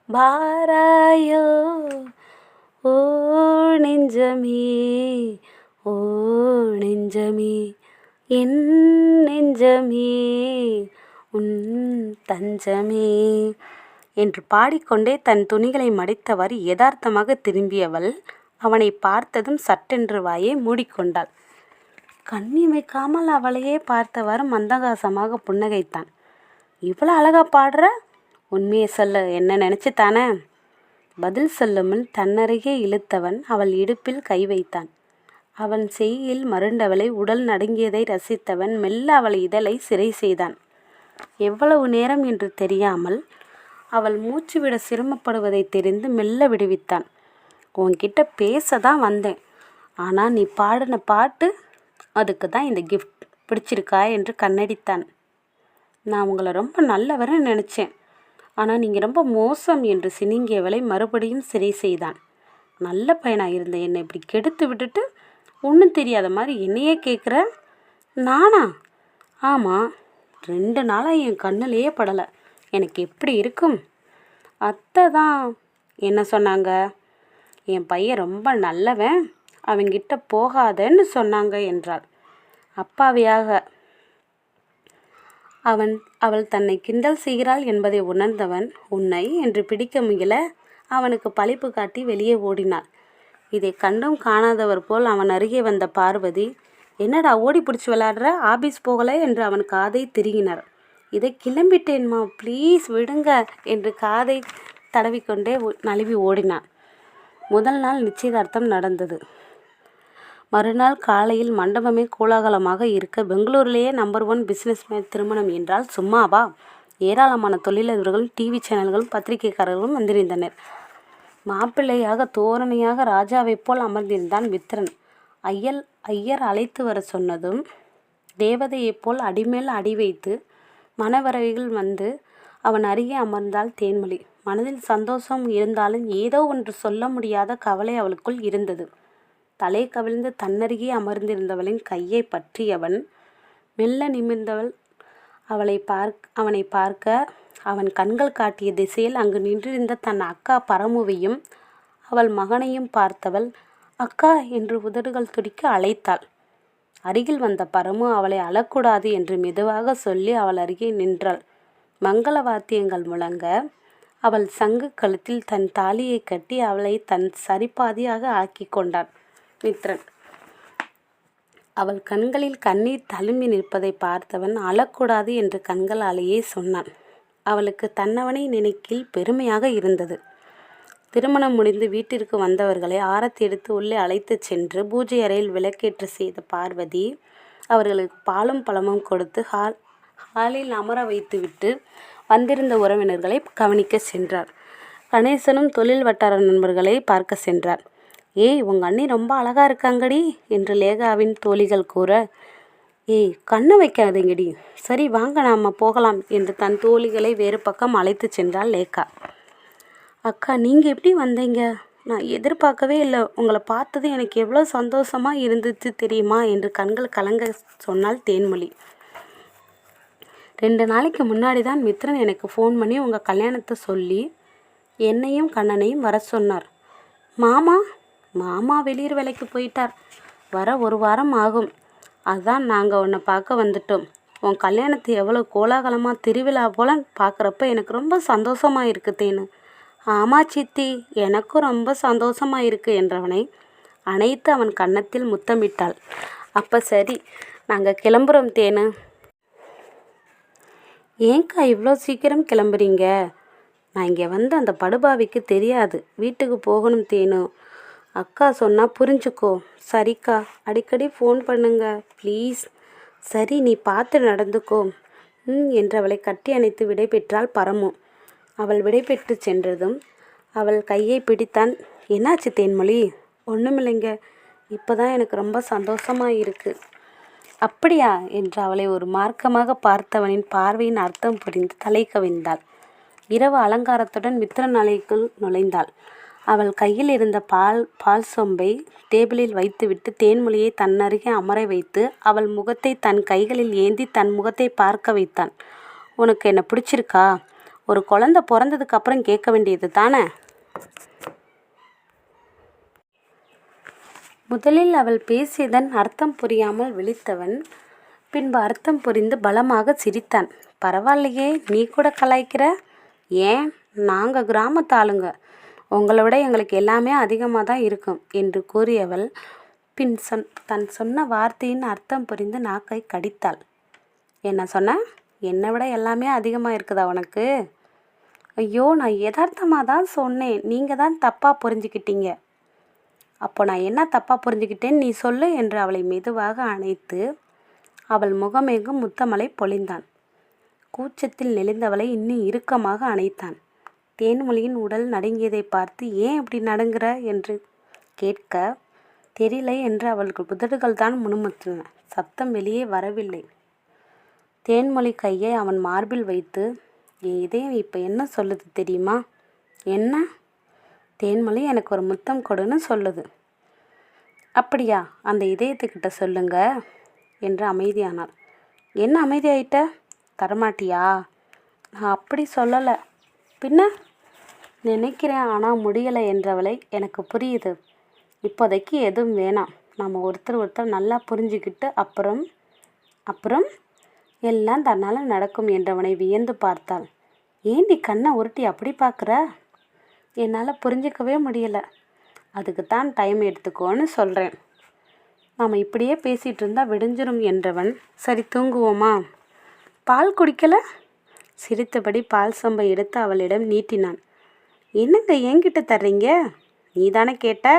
பாராயோ ஓ நெஞ்சமே, ஓ நெஞ்சமே, என் நெஞ்சமே, உன் தஞ்சமே என்று பாடிக்கொண்டே தன் துணிகளை மடித்தவாறு யதார்த்தமாக திரும்பியவள் அவனை பார்த்ததும் சட்டென்று வாயை மூடிக்கொண்டாள். கண்ணிமைக்காமல் அவளையே பார்த்தவாறு மந்தகாசமாக புன்னகைத்தான். இவ்வளோ அழகா பாடுற? உண்மையை சொல்ல, என்ன நினச்சித்தானே? பதில் சொல்லுமல் தன்னருகே இழுத்தவன் அவள் இடுப்பில் கை வைத்தான். அவன் செய்யில் மருண்டவளை உடல் நடுங்கியதை ரசித்தவன் மெல்ல அவள் இதழை சிறை செய்தான். எவ்வளவு நேரம் என்று தெரியாமல் அவள் மூச்சு விட சிரமப்படுவதை தெரிந்து மெல்ல விடுவித்தான். உன்கிட்ட பேச தான் வந்தேன், ஆனால் நீ பாடின பாட்டு, அதுக்கு தான் இந்த கிஃப்ட். பிடிச்சிருக்கா என்று கண்ணடித்தான். நான் உங்களை ரொம்ப நல்லவர்னு நினச்சேன், ஆனால் நீங்கள் ரொம்ப மோசம் என்று சினிங்கியவளை மறுபடியும் சிறை செய்தான். நல்ல பையனாக இருந்த என்னை இப்படி கெடுத்து விட்டுட்டு ஒன்றும் தெரியாத மாதிரி என்னையே கேட்குற? நானா? ஆமாம், 2 நாளாக என் கண்ணிலேயே படலை. எனக்கு எப்படி இருக்கும்? அத்தை தான். என்ன சொன்னாங்க? என் பையன் ரொம்ப நல்லவன், அவங்கிட்ட போகாதன்னு சொன்னாங்க என்றாள் அப்பாவியாக. அவள் தன்னை கிண்டல் செய்கிறாள் என்பதை உணர்ந்தவன் உன்னை என்று பிடிக்க முயல அவனுக்கு பழிப்பு காட்டி வெளியே ஓடினாள். இதை கண்டும் காணாதவர் போல் அவன் அருகே வந்த பார்வதி, என்னடா ஓடி பிடிச்சி விளையாடுற, ஆபீஸ் போகலை என்று அவன் காதை திருகினார். இதை கிளம்பிட்டேன்மா, ப்ளீஸ் விடுங்க என்று காதை தடவிக்கொண்டே நழுவி ஓடினான். முதல் நாள் நிச்சயதார்த்தம் நடந்தது. மறுநாள் காலையில் மண்டபமே கோலாகலமாக இருக்க பெங்களூரிலேயே நம்பர் 1 பிஸ்னஸ்மேன் திருமணம் என்றால் சும்மாவா? ஏராளமான தொழிலதிபர்களும் டிவி சேனல்களும் பத்திரிகைக்காரர்களும் வந்திருந்தனர். மாப்பிள்ளையாக தோரணையாக ராஜாவைப் போல் அமர்ந்திருந்தான் மித்ரன். ஐயர் அழைத்து வர சொன்னதும் தேவதையைப் போல் அடிமேல் அடி வைத்து மனவரவைகள் வந்து அவன் அருகே அமர்ந்தாள் தேன்மொழி. மனதில் சந்தோஷம் இருந்தாலும் ஏதோ ஒன்று சொல்ல முடியாத கவலை அவளுக்குள் இருந்தது. தலை கவிழ்ந்து தன்னருகே அமர்ந்திருந்தவளின் கையை பற்றியவன் மெல்ல நிமிர்ந்தவள் அவனை பார்க்க அவன் கண்கள் காட்டிய திசையில் அங்கு நின்றிருந்த தன் அக்கா பரமுவையும் அவள் மகனையும் பார்த்தவள் அக்கா என்று உதடுகள் துடிக்க அழைத்தாள். அருகில் வந்த பரமு அவளை அழக்கூடாது என்று மெதுவாக சொல்லி அவள் அருகே நின்றாள். மங்கள வாத்தியங்கள் முழங்க அவள் சங்கு கழுத்தில் தன் தாலியை கட்டி அவளை தன் சரிபாதியாக ஆக்கி கொண்டான் மித்ரன். அவள் கண்களில் கண்ணீர் தழும்பி நிற்பதை பார்த்தவன் அழக்கூடாது என்று கண்களாலேயே சொன்னான். அவளுக்கு தன்னவனை நினைக்கில் பெருமையாக இருந்தது. திருமணம் முடிந்து வீட்டிற்கு வந்தவர்களை ஆரத்தி எடுத்து உள்ளே அழைத்துச் சென்று பூஜை அறையில் விளக்கேற்று செய்த பார்வதி அவர்களுக்கு பாலும் பழமும் கொடுத்து ஹாலில் அமர வைத்துவிட்டு வந்திருந்த உறவினர்களை கவனிக்க சென்றார். கணேசனும் தொழில் வட்டார நண்பர்களை பார்க்க சென்றார். ஏய், உங்கள் அண்ணி ரொம்ப அழகா இருக்காங்கடி என்று லேகாவின் தோழிகள் கூற, ஏய் கண்ணு வைக்காதீங்கடி, சரி வாங்க நாம போகலாம் என்று தன் தோழிகளை வேறு பக்கம் அழைத்து சென்றாள் லேகா. அக்கா, நீங்கள் எப்படி வந்தீங்க? நான் எதிர்பார்க்கவே இல்லை. உங்களை பார்த்தது எனக்கு எவ்வளோ சந்தோஷமாக இருந்துச்சு தெரியுமா என்று கண்கள் கலங்க சொன்னாள் தேன்மொழி. 2 நாளைக்கு முன்னாடி தான் மித்ரன் எனக்கு ஃபோன் பண்ணி உங்கள் கல்யாணத்தை சொல்லி என்னையும் கண்ணனையும் வர சொன்னார். மாமா வெளியூர் வேலைக்கு போயிட்டார். வர 1 வாரம் ஆகும். அதுதான் நாங்கள் உன்னை பார்க்க வந்துட்டோம். உன் கல்யாணத்தை எவ்வளோ கோலாகலமாக திருவிழா போல பார்க்குறப்ப எனக்கு ரொம்ப சந்தோஷமாக இருக்குதேன்னு. ஆமா சித்தி, எனக்கும் ரொம்ப சந்தோஷமாக இருக்கு என்றவனை அனைத்து அவன் கன்னத்தில் முத்தமிட்டாள். அப்போ சரி, நாங்கள் கிளம்புறோம் தேனு. ஏங்க்கா இவ்வளோ சீக்கிரம் கிளம்புறீங்க? நான் இங்கே வந்து அந்த படுபாவிக்கு தெரியாது, வீட்டுக்கு போகணும் தேனு. அக்கா சொன்னால் புரிஞ்சுக்கோ. சரிக்கா, அடிக்கடி ஃபோன் பண்ணுங்க ப்ளீஸ். சரி, நீ பார்த்து நடந்துக்கோ என்றவளை கட்டி அணைத்து விடை பெற்றாள் பரமு. அவள் விடை பெற்று சென்றதும் அவள் கையை பிடித்தான். என்னாச்சு தேன்மொழி? ஒன்றுமில்லைங்க, இப்போ தான் எனக்கு ரொம்ப சந்தோஷமாக இருக்குது. அப்படியா என்று அவளை ஒரு மார்க்கமாக பார்த்தவனின் பார்வையின் அர்த்தம் புரிந்து தலை கவிழ்ந்தாள். இரவு அலங்காரத்துடன் மித்ரன் அறைக்குள் நுழைந்தாள். அவள் கையில் இருந்த பால் சொம்பை டேபிளில் வைத்துவிட்டு தேன்மொழியை தன்னருகே அமர வைத்து அவள் முகத்தை தன் கைகளில் ஏந்தி தன் முகத்தை பார்க்க வைத்தான். உனக்கு என்ன பிடிச்சிருக்கா? ஒரு குழந்தை பிறந்ததுக்கு அப்புறம் கேட்க வேண்டியது தானே? முதலில் அவள் பேசியதன் அர்த்தம் புரியாமல் விழித்தவன் பின்பு அர்த்தம் புரிந்து பலமாக சிரித்தான். பரவாயில்லையே, நீ கூட கலாய்க்கிற. ஏன், நாங்கள் கிராமத்து ஆளுங்க, உங்களை விட எங்களுக்கு எல்லாமே அதிகமாக தான் இருக்கும் என்று கூறியவள் பின் தன் சொன்ன வார்த்தையின் அர்த்தம் புரிந்து நாக்கை கடித்தாள். என்ன சொன்ன? என்னை விட எல்லாமே அதிகமாக இருக்குதா உனக்கு? ஐயோ, நான் யதார்த்தமாக தான் சொன்னேன், நீங்கள் தான் தப்பாக புரிஞ்சுக்கிட்டீங்க. அப்போ நான் என்ன தப்பாக புரிஞ்சுக்கிட்டேன்னு நீ சொல்லு என்று அவளை மெதுவாக அணைத்து அவள் முகமெங்கும் முத்தமலை பொழிந்தான். கூச்சத்தில் நெளிந்தவளை இன்னும் இறுக்கமாக அணைத்தான். தேன்மொழியின் உடல் நடுங்கியதை பார்த்து ஏன் இப்படி நடுங்குற என்று கேட்க, தெரியல என்று அவளுக்கு உதடுகள் தான் முணுமுற்றின. சத்தம் வெளியே வரவில்லை. தேன்மொழி கையை அவன் மார்பில் வைத்து, என் இதயம் இப்போ என்ன சொல்லுது தெரியுமா? என்ன? தேன்மொழி எனக்கு ஒரு முத்தம் கொடுன்னு சொல்லுது. அப்படியா? அந்த இதயத்துக்கிட்ட சொல்லுங்க என்று அமைதியானாள். என்ன அமைதியாயிட்ட? தரமாட்டியா? நான் அப்படி சொல்லலை. பின்ன? நினைக்கிறேன், ஆனால் முடியலை என்றவளை எனக்கு புரியுது. இப்போதைக்கு எதுவும் வேணாம். நம்ம ஒருத்தர் நல்லா புரிஞ்சுக்கிட்டு அப்புறம் எல்லாம் தன்னால் நடக்கும் என்றவனை வியந்து பார்த்தாள். ஏண்டி கண்ணை உருட்டி அப்படி பார்க்குற? என்னால் புரிஞ்சிக்கவே முடியலை. அதுக்கு தான் டைம் எடுத்துக்கோன்னு சொல்கிறேன். நாம் இப்படியே பேசிகிட்டு இருந்தால் விடிஞ்சிரும் என்றவன், சரி தூங்குவோமா? பால் குடிக்கலை? சிரித்தபடி பால் சொம்பை எடுத்து அவளிடம் நீட்டினான். என்னங்க என்கிட்ட தர்றீங்க? நீ தானே கேட்ட?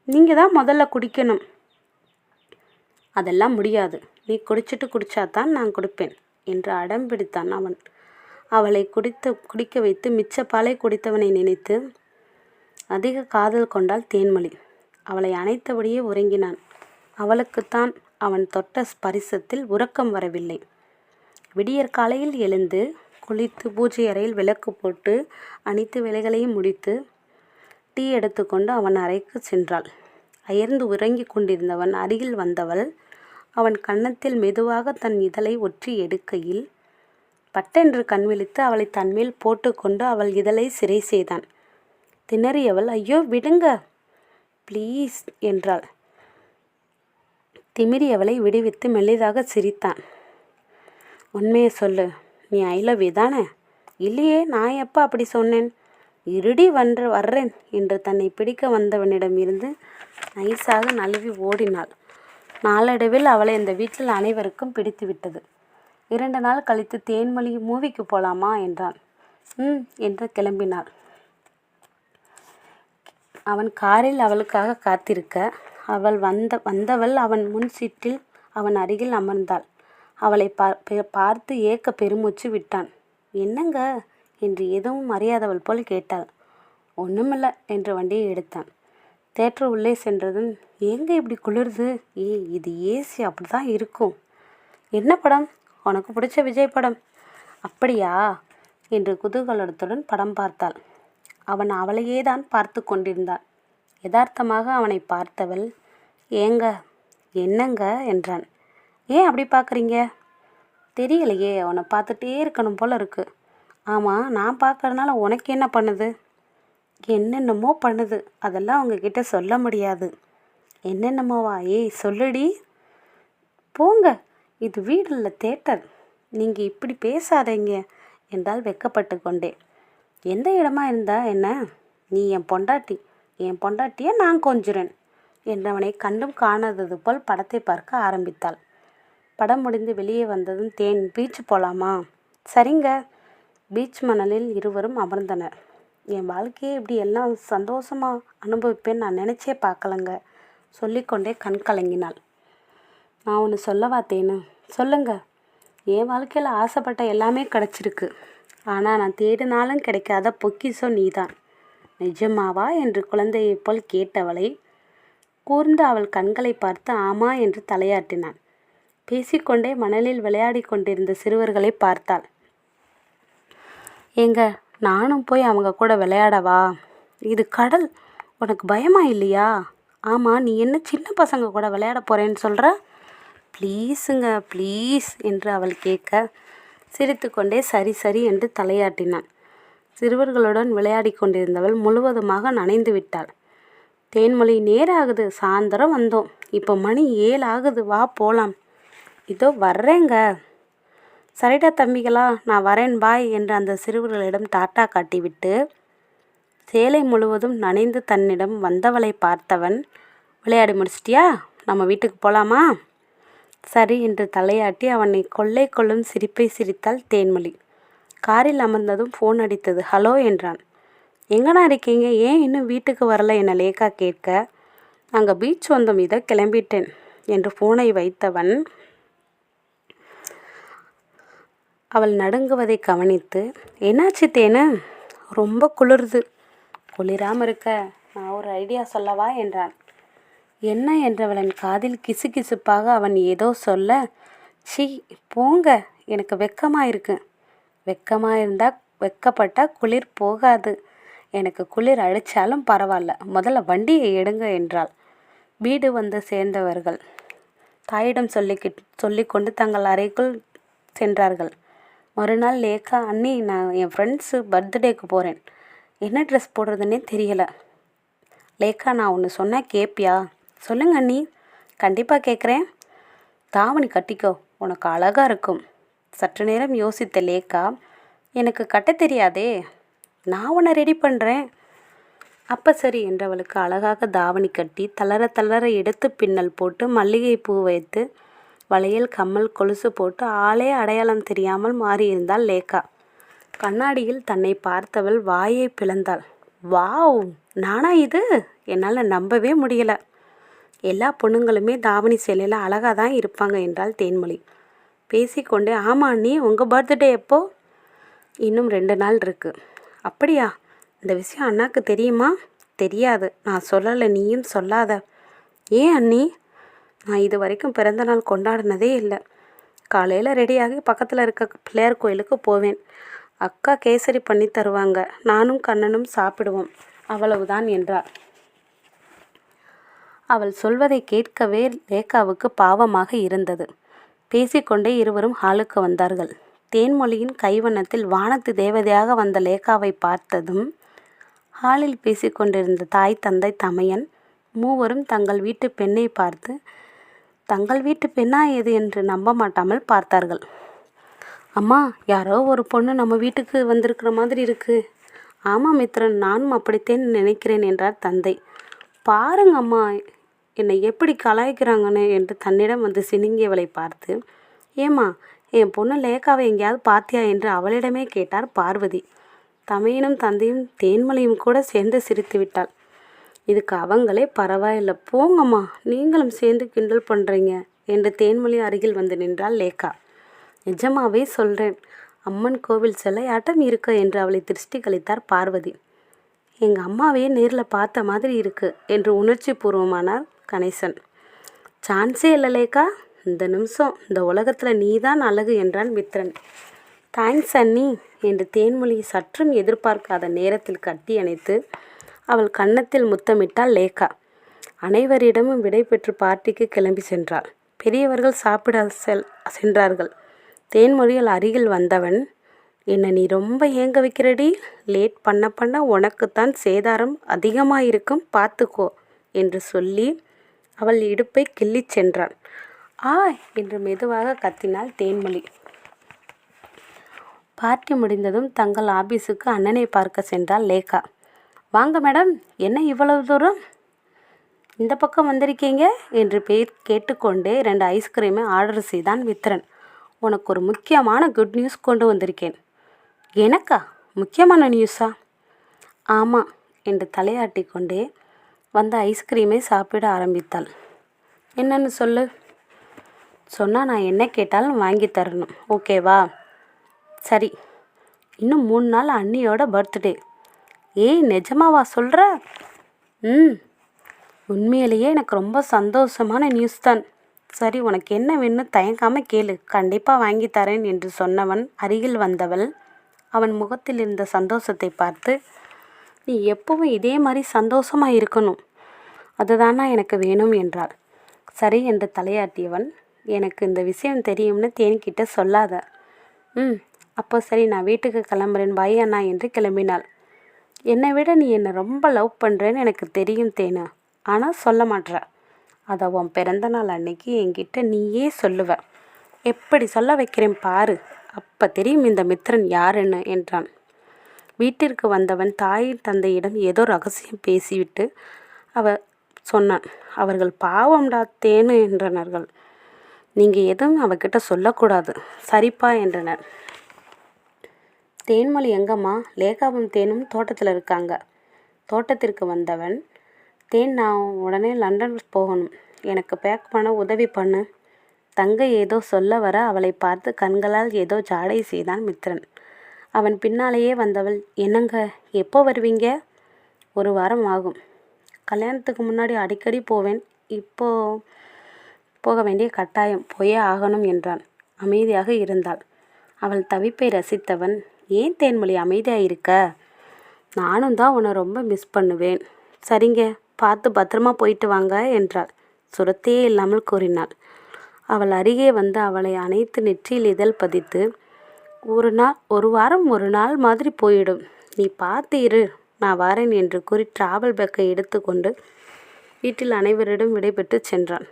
நீங்கள் தான் முதல்ல குடிக்கணும். அதெல்லாம் முடியாது, நீ குடிச்சாதான் நான் கொடுப்பேன் என்று அடம் பிடித்தான் அவன். அவளை குடிக்க வைத்து மிச்ச பாலை குடித்தவனை நினைத்து அதிக காதல் கொண்டாள் தேன்மொழி. அவளை அணைத்தபடியே உறங்கினான். அவளுக்குத்தான் அவன் தொட்ட ஸ்பரிசத்தில் உறக்கம் வரவில்லை. விடியற் காலையில் எழுந்து குளித்து பூஜை அறையில் விளக்கு போட்டு அனைத்து வேலைகளையும் முடித்து டீ எடுத்துக்கொண்டு அவன் அறைக்கு சென்றாள். அயர்ந்து உறங்கி கொண்டிருந்தவன் அருகில் வந்தவள் அவன் கன்னத்தில் மெதுவாக தன் இதழை ஒற்றி எடுக்கையில் பட்டென்று கண்விழித்து அவளை தன்மேல் போட்டுக்கொண்டு அவள் இதழை சிறை செய்தான். திணறியவள், ஐயோ விடுங்க ப்ளீஸ் என்றாள். திமிரியவளை விடுவித்து மெல்லிதாக சிரித்தான். உண்மையை சொல்லு, நீ ஐ லவ் யூ தானே? இல்லையே, நான் எப்போ அப்படி சொன்னேன்? இருடி வர்றேன் என்று தன்னை பிடிக்க வந்தவனிடம் இருந்து நைஸாக நழுவி ஓடினாள். நாளடைவில் அவளை அந்த வீட்டில் அனைவருக்கும் பிடித்து விட்டது. 2 நாள் கழித்து தேன்மொழி மூவிக்கு போகலாமா என்றான். என்று கிளம்பினாள். அவன் காரில் அவளுக்காக காத்திருக்க அவள் வந்தவள் அவன் முன் சீட்டில் அவன் அருகில் அமர்ந்தாள். அவளை பார்த்து ஏக்க பெருமூச்சு விட்டான். என்னங்க என்று எதுவும் அறியாதவள் போல் கேட்டாள். ஒன்றுமில்ல என்று வண்டியை எடுத்தான். தேட்டர் உள்ளே சென்றதும், ஏங்க இப்படி குளிருது? இது ஏசி அப்படி தான் இருக்கும். என்ன படம்? உனக்கு பிடிச்ச விஜய் படம். அப்படியா என்று குதூகலத்துடன் படம் பார்த்தாள். அவன் அவளையே தான் பார்த்து கொண்டிருந்தான். யதார்த்தமாக அவனை பார்த்தவள், ஏங்க என்னங்க என்றான். ஏன் அப்படி பார்க்குறீங்க? தெரியலையே, அவனை பார்த்துட்டே இருக்கணும் போல இருக்கு. ஆமாம், நான் பார்க்கறதுனால உனக்கு என்ன பண்ணுது? என்னென்னமோ பண்ணுது, அதெல்லாம் உங்ககிட்ட சொல்ல முடியாது. என்னென்னமோவா? சொல்லுடி. போங்க, இது வீடு இல்லை, தேட்டர். நீங்கள் இப்படி பேசாதீங்க என்றால் வெக்கப்பட்டு கொண்டே. எந்த இடமா இருந்தா என்ன? நீ என் பொண்டாட்டியை நான் கொஞ்சுறேன் என்றவனை கண்டும் காணாதது போல் படத்தை பார்க்க ஆரம்பித்தாள். படம் முடிந்து வெளியே வந்ததும், பீச் போகலாமா? சரிங்க. பீச் மணலில் இருவரும் அமர்ந்தனர். என் வாழ்க்கையை இப்படி எல்லாம் சந்தோஷமாக அனுபவிப்பேன்னு நான் நினச்சே பார்க்கலங்க சொல்லிக்கொண்டே கண் கலங்கினாள். நான் ஒன்று சொல்லவா தேனு? சொல்லுங்க. என் வாழ்க்கையில் ஆசைப்பட்ட எல்லாமே கிடச்சிருக்கு. ஆனால் நான் தேடினாலும் கிடைக்காத பொக்கிஷம் நீதான். நிஜமாவா என்று குழந்தையைப் போல் கேட்டவளை கூர்ந்து அவள் கண்களை பார்த்து ஆமா என்று தலையாட்டினான். பேசிக்கொண்டே மணலில் விளையாடி கொண்டிருந்த சிறுவர்களை பார்த்தாள். ஏங்க, நானும் போய் அவங்க கூட விளையாடவா? இது கடல், உனக்கு பயமா இல்லையா? ஆமாம், நீ என்ன சின்ன பசங்க கூட விளையாட போகிறேன்னு சொல்கிற? ப்ளீஸுங்க ப்ளீஸ் என்று அவள் கேட்க சிரித்து கொண்டே சரி சரி என்று தலையாட்டினான். சிறுவர்களுடன் விளையாடி கொண்டிருந்தவள் முழுவதுமாக நனைந்து விட்டாள். தேன்மொழி, நேராகுது, சாயந்தரம் வந்தோம், இப்போ மணி 7 ஆகுது, வா போகலாம். இதோ வர்றேங்க. சரிடா தம்பிகளா, நான் வரேன் பாய் என்று அந்த சிறுவர்களிடம் டாட்டா காட்டிவிட்டு சேலை முழுவதும் நனைந்து தன்னிடம் வந்தவளை பார்த்தவன், விளையாடி முடிச்சிட்டியா? நம்ம வீட்டுக்கு போகலாமா? சரி என்று தலையாட்டி அவனை கொள்ளை கொள்ளும் சிரிப்பை சிரித்தாள் தேன்மொழி. காரில் அமர்ந்ததும் ஃபோன் அடித்தது. ஹலோ என்றான். எங்கண்ணா இருக்கீங்க? ஏன் இன்னும் வீட்டுக்கு வரல என லேக்கா கேட்க, நாங்கள் பீச் வந்தோம், இதை கிளம்பிட்டேன் என்று ஃபோனை வைத்தவன் அவள் நடுங்குவதை கவனித்து, என்னாச்சு தேனு? ரொம்ப குளிருது. குளிராமல் இருக்க நான் ஒரு ஐடியா சொல்லவா என்றான். என்ன என்றவளின் காதில் கிசுகிசுப்பாக அவன் ஏதோ சொல்ல, சி போங்க, எனக்கு வெக்கமாக இருக்கு. வெக்கமாக இருந்தால் வெக்கப்பட்டால் குளிர் போகாது. எனக்கு குளிர் அடித்தாலும் பரவாயில்ல, முதல்ல வண்டியை எடுங்க என்றாள். வீடு வந்து சேர்ந்தவர்கள் தாயிடம் சொல்லிக்கொண்டு தங்கள் அறைக்குள் சென்றார்கள். மறுநாள் லேக்கா, அண்ணி நான் என் ஃப்ரெண்ட்ஸு பர்த்டேக்கு போகிறேன், என்ன ட்ரெஸ் போடுறதுன்னே தெரியலை. லேக்கா, நான் ஒன்று சொன்னால் கேட்பியா? சொல்லுங்க அண்ணி. கண்டிப்பாக கேட்குறேன். தாவணி கட்டிக்கோ, உனக்கு அழகாக இருக்கும். சற்று நேரம் யோசித்த லேக்கா, எனக்கு கட்ட தெரியாதே, நான் உன்னை ரெடி பண்ணுறேன். அப்போ சரி என்றவளுக்கு அழகாக தாவணி கட்டி தளர தளர எடுத்து பின்னல் போட்டு மல்லிகை பூ வைத்து வளையல் கம்மல் கொலுசு போட்டு ஆளே அடையாளம் தெரியாமல் மாறியிருந்தாள் லேக்கா. கண்ணாடியில் தன்னை பார்த்தவள் வாயை பிளந்தாள். வாவ், நானா இது? என்னால் நம்பவே முடியலை. எல்லா பொண்ணுங்களுமே தாவணி சேலையில் அழகாக தான் இருப்பாங்க என்றாள் தேன்மொழி. பேசிக்கொண்டே, ஆமா அண்ணி, உங்கள் பர்த்டே எப்போ? இன்னும் 2 நாள் இருக்குது. அப்படியா? இந்த விஷயம் அண்ணாக்கு தெரியுமா? தெரியாது, நான் சொல்லலை, நீயும் சொல்லாத. ஏன் அண்ணி? நான் இது வரைக்கும் பிறந்த நாள் கொண்டாடினதே இல்லை. காலையில் ரெடியாகி பக்கத்தில் இருக்க பிள்ளையார் கோயிலுக்கு போவேன். அக்கா கேசரி பண்ணி தருவாங்க, நானும் கண்ணனும் சாப்பிடுவோம், அவ்வளவுதான் என்றார். அவள் சொல்வதை கேட்கவே லேக்காவுக்கு பாவமாக இருந்தது. பேசிக்கொண்டே இருவரும் ஹாலுக்கு வந்தார்கள். தேன்மொழியின் கைவண்ணத்தில் வானத்து தேவதையாக வந்த லேக்காவை பார்த்ததும் ஹாலில் பேசிக்கொண்டிருந்த தாய் தந்தை தமையன் மூவரும் தங்கள் வீட்டு பெண்ணை பார்த்து தங்கள் வீட்டு பெண்ணா எது என்று நம்ப மாட்டாமல் பார்த்தார்கள். அம்மா, யாரோ ஒரு பொண்ணு நம்ம வீட்டுக்கு வந்திருக்கிற மாதிரி இருக்கு. ஆமாம் மித்ரன், நானும் அப்படித்தான் நினைக்கிறேன் என்றார் தந்தை. பாருங்க அம்மா, என்னை எப்படி கலாய்க்கிறாங்கன்னு என்று தன்னிடம் வந்து சினுங்கியவளை பார்த்து, ஏம்மா, என் பொண்ணு லேக்காவை எங்கேயாவது பாத்தியா என்று அவளிடமே கேட்டார் பார்வதி. தமையனும் தந்தையும் தேன்மொழியும் கூட சேர்ந்து சிரித்து விட்டாள். இதுக்கு அவங்களே பரவாயில்ல, போங்கம்மா, நீங்களும் சேர்ந்து கிண்டல் பண்ணுறீங்க என்று தேன்மொழி அருகில் வந்து நின்றாள் லேக்கா. நிஜமாவே சொல்கிறேன், அம்மன் கோவில் சிலையாட்டம் இருக்க என்று அவளை திருஷ்டி கழித்தார் பார்வதி. எங்கள் அம்மாவையே நேரில் பார்த்த மாதிரி இருக்கு என்று உணர்ச்சி பூர்வமானார் கணேசன். சான்ஸே இல்லை லேக்கா, இந்த நிமிஷம் இந்த உலகத்தில் நீதான் அழகு என்றான் மித்ரன். தேங்க்ஸ் அண்ணி என்று தேன்மொழி சற்றும் எதிர்பார்க்காத நேரத்தில் கட்டி அணைத்து அவள் கன்னத்தில் முத்தமிட்டாள் லேக்கா. அனைவரிடமும் விடை பெற்று பார்ட்டிக்கு கிளம்பி சென்றாள். பெரியவர்கள் சாப்பிட சென்றார்கள். தேன்மொழிகள் அருகில் வந்தவன், என்னை நீ ரொம்ப ஏங்க வைக்கிறடி, லேட் பண்ண பண்ண உனக்குத்தான் சேதாரம் அதிகமாயிருக்கும், பார்த்துக்கோ என்று சொல்லி அவள் இடுப்பை கிள்ளிச் சென்றான். என்று மெதுவாக கத்தினாள் தேன்மொழி. பார்ட்டி முடிந்ததும் தங்கள் ஆபீஸுக்கு அண்ணனை பார்க்க சென்றாள் லேக்கா. வாங்க மேடம், என்ன இவ்வளவு தூரம் இந்த பக்கம் வந்திருக்கீங்க என்று பேர் கேட்டுக்கொண்டே 2 ஐஸ்கிரீமை ஆர்டர் செய்தான் மித்ரன். உனக்கு ஒரு முக்கியமான குட் நியூஸ் கொண்டு வந்திருக்கேன். எனக்கா? முக்கியமான நியூஸா? ஆமாம் என்று தலையாட்டி கொண்டே வந்த ஐஸ்கிரீமை சாப்பிட ஆரம்பித்தாள். என்னன்னு சொல்லு. சொன்னால் நான் என்ன கேட்டாலும் வாங்கி தரணும், ஓகேவா? சரி, இன்னும் 3 நாள் அண்ணியோட பர்த்டே. ஏய், நிஜமாவா சொல்கிற? உண்மையிலேயே எனக்கு ரொம்ப சந்தோஷமான நியூஸ் தான். சரி, உனக்கு என்ன வேணும் தயங்காமல் கேளு, கண்டிப்பாக வாங்கி தரேன் என்று சொன்னவன் அருகில் வந்தவள் அவன் முகத்தில் இருந்த சந்தோஷத்தை பார்த்து, நீ எப்பவும் இதே மாதிரி சந்தோஷமாக இருக்கணும், அதுதானா எனக்கு வேணும் என்றாள். சரி என்று தலையாட்டியவன், எனக்கு இந்த விஷயம் தெரியும்னு தேன்கிட்ட சொல்லாத. அப்போ சரி, நான் வீட்டுக்கு கிளம்புறேன், பாய் அண்ணா என்று கிளம்பினாள். என்னை விட நீ என்னை ரொம்ப லவ் பண்ணுறேன்னு எனக்கு தெரியும் தேனு, ஆனால் சொல்ல மாட்ற. அதை உன் பிறந்தநாள் அன்னைக்கு என்கிட்ட நீயே சொல்லுவ. எப்படி சொல்ல வைக்கிறேன் பாரு, அப்போ தெரியும் இந்த மித்ரன் யாருன்னு என்றான். வீட்டிற்கு வந்தவன் தாய் தந்தையிடம் ஏதோ ரகசியம் பேசிவிட்டு சொன்னான். அவர்கள் பாவம்டா தேனு என்றனர்கள். நீங்கள் எதுவும் அவகிட்ட சொல்லக்கூடாது, சரிப்பா என்றனர். தேன்மொழி எங்கம்மா? லேகாவும் தேனும் தோட்டத்தில் இருக்காங்க. தோட்டத்திற்கு வந்தவன், தேன், நான் உடனே லண்டன் போகணும், எனக்கு பேக் பண்ண உதவி பண்ணு. தங்கை ஏதோ சொல்ல வர அவளை பார்த்து கண்களால் ஏதோ ஜாடை செய்தான் மித்ரன். அவன் பின்னாலேயே வந்தவள், என்னங்க, எப்போ வருவீங்க? 1 வாரம் ஆகும். கல்யாணத்துக்கு முன்னாடி அடிக்கடி போவேன், இப்போ போக வேண்டிய கட்டாயம், போயே ஆகணும் என்றான். அமைதியாக இருந்தாள். அவள் தவிப்பை ரசித்தவன், ஏன் தேன்மொழி அமைதியாக இருக்க? நானும் தான் உன்னை ரொம்ப மிஸ் பண்ணுவேன். சரிங்க, பார்த்து பத்திரமா போயிட்டு வாங்க என்றாள். சுரத்தையே இல்லாமல் கூறினாள். அவள் அருகே வந்து அவளை அணைத்து நெற்றியில் இதழ் பதித்து, 1 வாரம் 1 நாள் மாதிரி போயிடும், நீ பார்த்து இரு, நான் வரேன் என்று கூறி டிராவல் பேக்கை எடுத்து கொண்டு வீட்டில் அனைவரிடம் விடைபெற்று சென்றான்.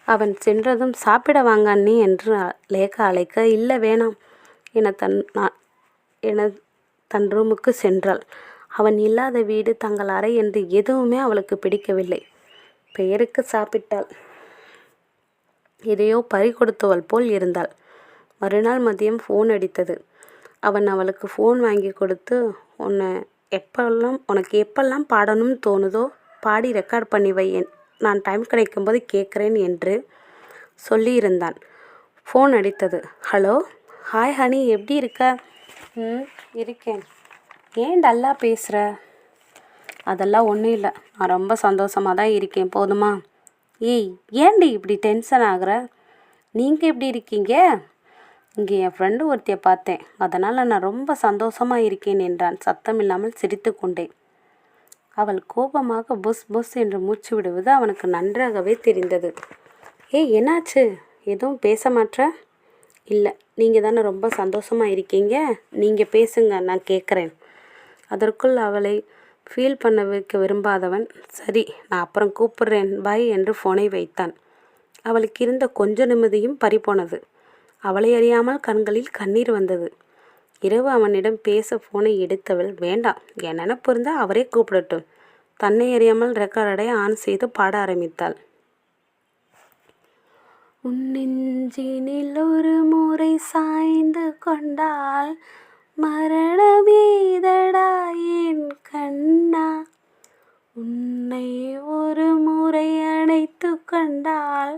அவன் சென்றதும், சாப்பிட வாங்க அண்ணி என்று லேக்கா அழைக்க, இல்லை வேணாம் என தன் ரூமுக்கு சென்றாள். அவன் இல்லாத வீடு, தங்கள் அறை என்று எதுவுமே அவளுக்கு பிடிக்கவில்லை. பெயருக்கு சாப்பிட்டாள். எதையோ பறி கொடுத்தவள் போல் இருந்தாள். மறுநாள் மதியம் ஃபோன் அடித்தது. அவன் அவளுக்கு ஃபோன் வாங்கி கொடுத்து, உனக்கு எப்பெல்லாம் பாடணும்னு தோணுதோ பாடி ரெக்கார்ட் பண்ணி வை, நான் டைம் கிடைக்கும்போது கேட்குறேன் என்று சொல்லியிருந்தான். ஃபோன் அடித்தது. ஹலோ, ஹாய் ஹனி, எப்படி இருக்க? இருக்கேன். ஏன் டல்லா பேசுகிற? அதெல்லாம் ஒன்றும் இல்லை, நான் ரொம்ப சந்தோஷமாக தான் இருக்கேன், போதுமா? ஏய், ஏன்டி இப்படி டென்ஷன் ஆகுற? நீங்கள் எப்படி இருக்கீங்க? இங்கே என் ஃப்ரெண்டு ஒருத்தியை பார்த்தேன், அதனால் நான் ரொம்ப சந்தோஷமாக இருக்கேன் என்றான் சத்தம் இல்லாமல் சிரித்து கொண்டேன். அவள் கோபமாக புஸ் புஸ் என்று மூச்சு விடுவது அவனுக்கு நன்றாகவே தெரிந்தது. ஏய், என்னாச்சு? எதுவும் பேச மாட்ற? இல்லை, நீங்கள் தானே ரொம்ப சந்தோஷமாக இருக்கீங்க, நீங்கள் பேசுங்க, நான் கேட்குறேன். அதற்குள் அவளை ஃபீல் பண்ண வைக்க விரும்பாதவன், சரி நான் அப்புறம் கூப்பிட்றேன் பாய் என்று ஃபோனை வைத்தான். அவளுக்கு இருந்த கொஞ்ச நிம்மதியும் பறிபோனது. அவளை அறியாமல் கண்களில் கண்ணீர் வந்தது. இரவு அவனிடம் பேச போனை எடுத்தவள், வேண்டாம், என் நினப்பு இருந்தால் அவரே கூப்பிடட்டும். தன்னை அறியாமல் ரெக்கார்டை ஆன் செய்து பாட ஆரம்பித்தாள். உன் நெஞ்சினில் ஒரு முறை சாய்ந்து கொண்டால் மரணமேதடா என் கண்ணா, உன்னை ஒரு முறை அணைத்து கொண்டால்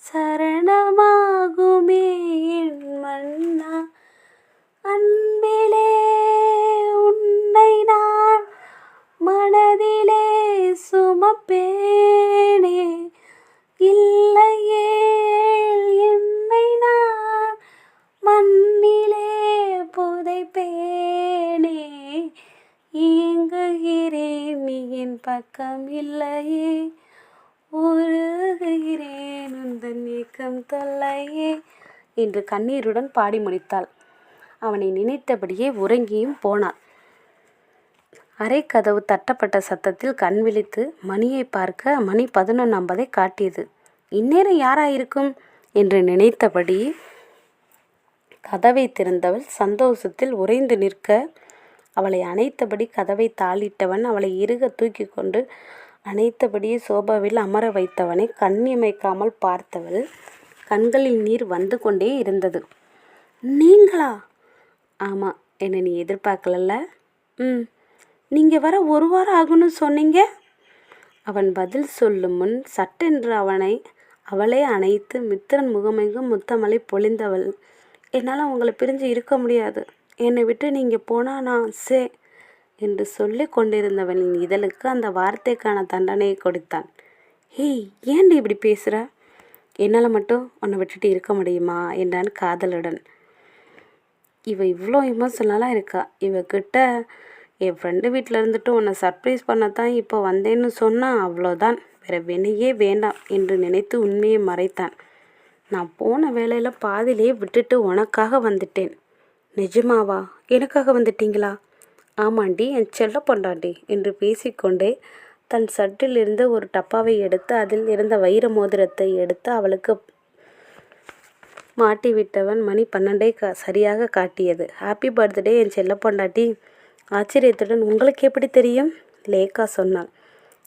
சரணமாகுமே என் மன்னா, அன்பிலே உன்னை நான் மனதிலே சுமப்பேனே, இல்லையே என்னை நான் மண்ணிலே புதைப்பேனே, ஏங்குகிறேன் நீ என் பக்கம் இல்லையே, உருகுகிறேன் உந்தன் ஏக்கம் தொல்லையே என்று கண்ணீருடன் பாடி முடித்தாள். அவனை நினைத்தபடியே உறங்கியும் போனாள். அரை கதவு தட்டப்பட்ட சத்தத்தில் கண் விழித்து மணியை பார்க்க மணி 11:50 காட்டியது. இந்நேரம் யாராயிருக்கும் என்று நினைத்தபடி கதவை திறந்தவள் சந்தோஷத்தில் உறைந்து நிற்க, அவளை அணைத்தபடி கதவை தாளிட்டவன் அவளை இறுக தூக்கி கொண்டு அணைத்தபடியே சோபாவில் அமர வைத்தவனை கண்ணிமைக்காமல் பார்த்தவள் கண்களில் நீர் வந்து கொண்டே இருந்தது. நீங்களா? ஆமாம், என்னை நீ எதிர்பார்க்கலல்ல? நீங்கள் வர 1 வாரம் ஆகுன்னு சொன்னீங்க. அவன் பதில் சொல்லும் முன் சட்டென்று அவளை அணைத்து மித்திரன் முகமெங்கும் முத்தமலை பொழிந்தவள், என்னால் உங்களை பிரிஞ்சு இருக்க முடியாது, என்னை விட்டு நீங்கள் போனால் நான் என்று சொல்லி கொண்டிருந்தவனின் இதழுக்கு அந்த வார்த்தைக்கான தண்டனையை கொடுத்தான். ஏய், ஏன்டி இப்படி பேசுகிற? என்னால் மட்டும் உன்னை விட்டுட்டு இருக்க முடியுமா என்றான் காதலுடன். இவ இவ்வளோ எமோஷனலாக இருக்கா. இவகிட்ட என் ஃப்ரெண்டு வீட்டில் இருந்துட்டு உன்னை சர்ப்ரைஸ் பண்ணத்தான் இப்போ வந்தேன்னு சொன்னால் அவ்வளோதான், வேறு வினையே வேண்டாம் என்று நினைத்து உண்மையை மறைத்தான். நான் போன வேலையில் பாதியிலே விட்டுட்டு உனக்காக வந்துட்டேன். நிஜமாவா? எனக்காக வந்துட்டீங்களா? ஆமாண்டி, என் செல்ல பொண்டாண்டி என்று பேசிக்கொண்டே தன் சட்டில் இருந்து ஒரு டப்பாவை எடுத்து அதில் இருந்த வைர மோதிரத்தை எடுத்து அவளுக்கு மாட்டிவிட்டவன் மணி 12 சரியாக காட்டியது. ஹாப்பி பர்த்டே என் செல்ல பொண்டாட்டி. ஆச்சரியத்துடன், உங்களுக்கு எப்படி தெரியும்? லேக்கா சொன்னாள்.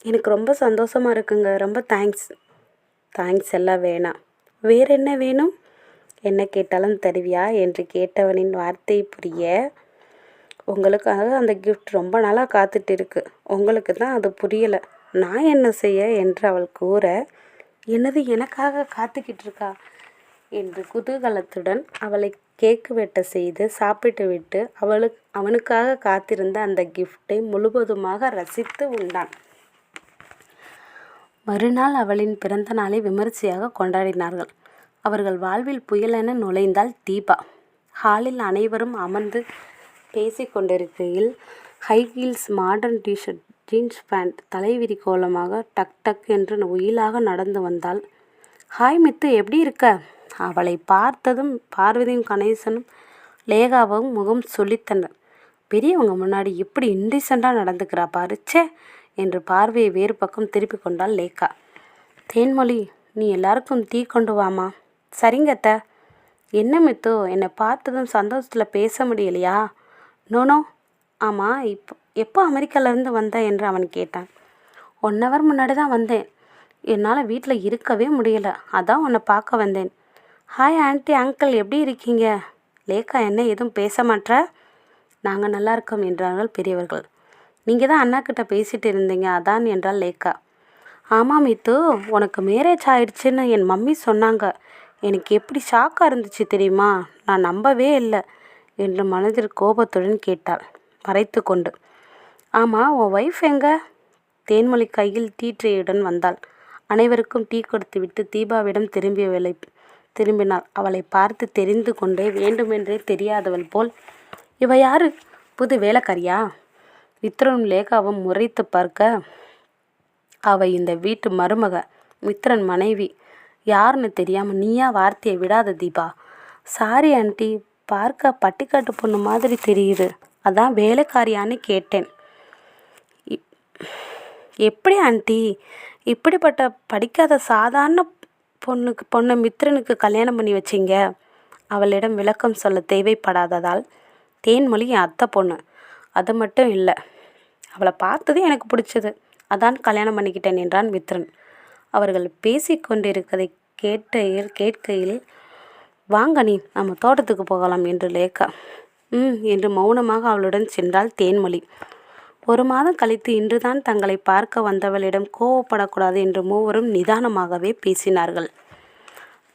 எனக்கு ரொம்ப சந்தோஷமாக இருக்குங்க, ரொம்ப தேங்க்ஸ். தேங்க்ஸ் எல்லாம் வேணாம். வேற என்ன வேணும்? என்ன கேட்டாலும் தருவியா என்று கேட்டவனின் வார்த்தை புரிய, உங்களுக்காக அந்த கிஃப்ட் ரொம்ப நாளாக காத்துட்டு இருக்கு, உங்களுக்கு தான் அது புரியலை, நான் என்ன செய்ய என்று அவள் கூற, என்னது எனக்காக காத்துக்கிட்டு இருக்கா என்று குதூகலத்துடன் அவளை கேக்கு வெட்ட செய்து சாப்பிட்டு விட்டு அவனுக்காக காத்திருந்த அந்த கிஃப்டை முழுவதுமாக ரசித்து உண்டான். மறுநாள் அவளின் பிறந்த நாளை விமர்சையாக கொண்டாடினார்கள். அவர்கள் வாழ்வில் புயலென நுழைந்தாள் தீபா. ஹாலில் அனைவரும் அமர்ந்து பேசிக்கொண்டிருக்கையில் high heels, modern T shirt, jeans pant, தலைவிரி கோலமாக டக் டக் என்று உயிலாக நடந்து வந்தாள். ஹாய் மித்து, எப்படி இருக்க? அவளை பார்த்ததும் பார்வதியும் கணேசனும் லேகாவும் முகம் சொல்லித்தனர். பெரியவங்க முன்னாடி இப்படி இன்டீசெண்டாக நடந்துக்கிறா பாரு, ச்சே என்று பார்வையை வேறு பக்கம் திருப்பி கொண்டாள் லேக்கா. தேன்மொழி, நீ எல்லாருக்கும் டீ கொண்டு வாமா. சரிங்கத்த. என்ன மித்து, என்னை பார்த்ததும் சந்தோஷத்தில் பேச முடியலையா? நோனோ. ஆமாம், எப்போ அமெரிக்காவிலேருந்து வந்த என்று அவன் கேட்டான். 1 hour முன்னாடி தான் வந்தேன். என்னால் வீட்டில் இருக்கவே முடியலை, அதான் உன்னை பார்க்க வந்தேன். ஹாய் ஆண்டி, அங்கிள், எப்படி இருக்கீங்க? லேக்கா என்ன எதுவும் பேச மாட்டா? நாங்கள் நல்லா இருக்கோம் என்றார்கள் பெரியவர்கள். நீங்கள் தான் அண்ணாக்கிட்ட பேசிகிட்டு இருந்தீங்க, அதான் என்றாள் லேக்கா. ஆமாம் மித்து, உனக்கு மேரேஜ் ஆயிடுச்சுன்னு என் மம்மி சொன்னாங்க. எனக்கு எப்படி ஷாக்காக இருந்துச்சு தெரியுமா? நான் நம்பவே இல்லை என்று மனதில் கோபத்துடன் கேட்டாள் மறைத்து கொண்டு. ஆமாம், உன் ஒய்ஃப் எங்க? தேன்மொழி கையில் டீ ட்ரேயுடன் வந்தாள். அனைவருக்கும் டீ கொடுத்து விட்டு தீபாவிடம் திரும்பினாள். அவளை பார்த்து தெரிந்து கொண்டே வேண்டுமென்றே தெரியாதவள் போல், இவ யாரு, புது வேலைக்காரியா? மித்ரனும் லேகாவும் முறைத்து பார்க்க, அவ இந்த வீட்டு மருமக, மித்ரன் மனைவி. யாருன்னு தெரியாமல் நீயா வார்த்தையை விடாத தீபா. சாரி ஆண்டி, பார்க்க பட்டிக்காட்டு பொண்ணு மாதிரி தெரியுது, அதான் வேலைக்காரியான்னு கேட்டேன். எப்படி ஆண்டி, இப்படிப்பட்ட படிக்காத சாதாரண பொண்ணை மித்ரனுக்கு கல்யாணம் பண்ணி வச்சிங்க? அவளிடம் விளக்கம் சொல்ல தேவைப்படாததால், தேன்மொழி என் அத்தை பொண்ணு, அது மட்டும் இல்லை, அவளை பார்த்தது எனக்கு பிடிச்சது, அதான் கல்யாணம் பண்ணிக்கிட்டேன் என்றான் மித்ரன். அவர்கள் பேசிக்கொண்டிருக்கதை கேட்கையில் வாங்க நீ நம்ம தோட்டத்துக்கு போகலாம் என்று லேக்கா என்று மௌனமாக அவளுடன் சென்றாள் தேன்மொழி. 1 மாதம் கழித்து இன்றுதான் தங்களை பார்க்க வந்தவளிடம் கோவப்படக்கூடாது என்று மூவரும் நிதானமாகவே பேசினார்கள்.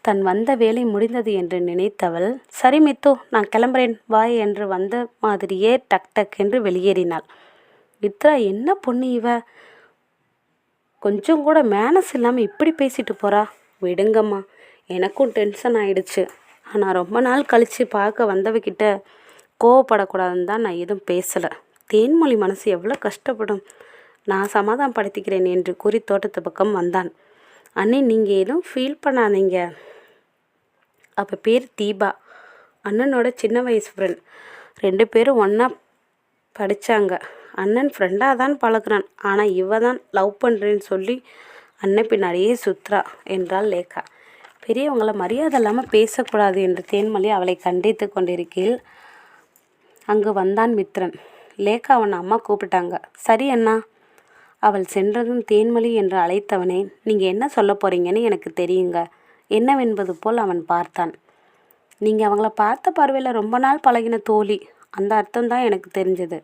தன் வந்த வேலை முடிந்தது என்று நினைத்தவள், சரி மித்து, நான் கிளம்புறேன் வாய் என்று வந்த மாதிரியே டக் டக் என்று வெளியேறினாள். மித்ரா, என்ன பொண்ணு இவ, கொஞ்சம் கூட மேனஸ் இல்லாமல் இப்படி பேசிட்டு போறா. விடுங்கம்மா, எனக்கும் டென்ஷன் ஆயிடுச்சு. ஆனால் ரொம்ப நாள் கழித்து பார்க்க வந்தவகிட்ட கோவப்படக்கூடாதுன்னு தான் நான் எதுவும் பேசலை. தேன்மொழி மனசு எவ்வளோ கஷ்டப்படும், நான் சமாதானப்படுத்திக்கிறேன் என்று கூறி தோட்டத்து பக்கம் வந்தான். அண்ணே, நீங்கள் எதுவும் ஃபீல் பண்ணாதீங்க. அப்போ பேர் தீபா, அண்ணனோட சின்ன வயசு ஃப்ரெண்ட். 2 பேரும் ஒன்றா படித்தாங்க. அண்ணன் ஃப்ரெண்டாக தான் பழகுறான், ஆனால் இவ தான் லவ் பண்ணுறேன்னு சொல்லி அண்ணன் பின்னாடியே சுத்ரா என்றாள் லேக்கா. பெரியவங்களை மரியாதை இல்லாமல் பேசக்கூடாது என்று தேன்மொழி அவளை கண்டித்து கொண்டிருக்கையில் அங்கு வந்தான் மித்ரன். லேக்கா, அவன் அம்மா கூப்பிட்டாங்க. சரி அண்ணா. அவள் சென்றதும் தேன்மொழி என்று அழைத்தவனே, நீங்கள் என்ன சொல்ல போகிறீங்கன்னு எனக்கு தெரியுங்க என்னவென்பது போல் அவன் பார்த்தான். நீங்கள் அவங்கள பார்த்த பார்வையில் ரொம்ப நாள் பழகின தோழி, அந்த அர்த்தம்தான் எனக்கு தெரிஞ்சது.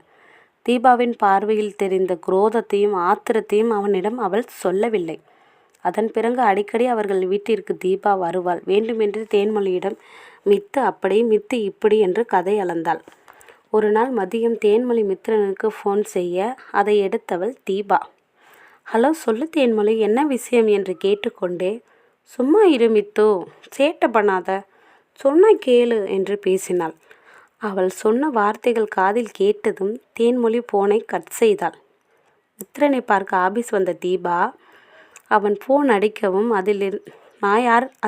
தீபாவின் பார்வையில் தெரிந்த குரோதத்தையும் ஆத்திரத்தையும் அவனிடம் அவள் சொல்லவில்லை. அதன் பிறகு அடிக்கடி அவர்கள் வீட்டிற்கு தீபா வருவாள். வேண்டுமென்று தேன்மொழியிடம் மித்து அப்படி மித்து இப்படி என்று கதை அளந்தாள். ஒரு நாள் மதியம் தேன்மொழி மித்ரனுக்கு ஃபோன் செய்ய அதை எடுத்தவள் தீபா. ஹலோ, சொல்லு தேன்மொழி, என்ன விஷயம் என்று கேட்டுக்கொண்டே, சும்மா இரு மித்து, சேட்டை பண்ணாத, சொன்ன கேளு என்று பேசினாள். அவள் சொன்ன வார்த்தைகள் காதில் கேட்டதும் தேன்மொழி ஃபோனை கட் செய்தாள். மித்ரனை பார்க்க ஆபீஸ் வந்த தீபா அவன் ஃபோன் அடிக்கவும்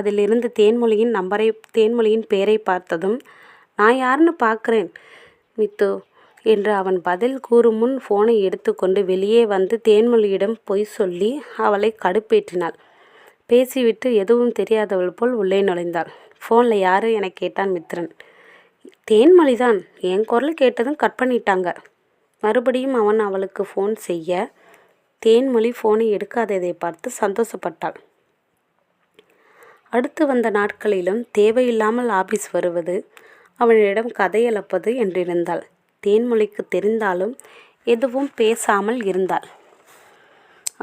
அதிலிருந்து தேன்மொழியின் பெயரை பார்த்ததும், நான் யாருன்னு பார்க்குறேன் மித்து என்று அவன் பதில் கூறும் முன் ஃபோனை எடுத்துக்கொண்டு வெளியே வந்து தேன்மொழியிடம் பொய் சொல்லி அவளை கடுப்பேற்றினாள். பேசிவிட்டு எதுவும் தெரியாதவள் போல் உள்ளே நுழைந்தாள். ஃபோனில் யாரு என கேட்டான் மித்ரன். தேன்மொழி தான், என் குரல் கேட்டதும் கட் பண்ணிட்டாங்க. மறுபடியும் அவன் அவளுக்கு ஃபோன் செய்ய தேன்மொழி ஃபோனை எடுக்காததை பார்த்து சந்தோஷப்பட்டாள். அடுத்து வந்த நாட்களிலும் தேவையில்லாமல் ஆபீஸ் வருவது, அவனிடம் கதையளப்பது என்றிருந்தாள். தேன்மொழிக்கு தெரிந்தாலும் எதுவும் பேசாமல் இருந்தாள்.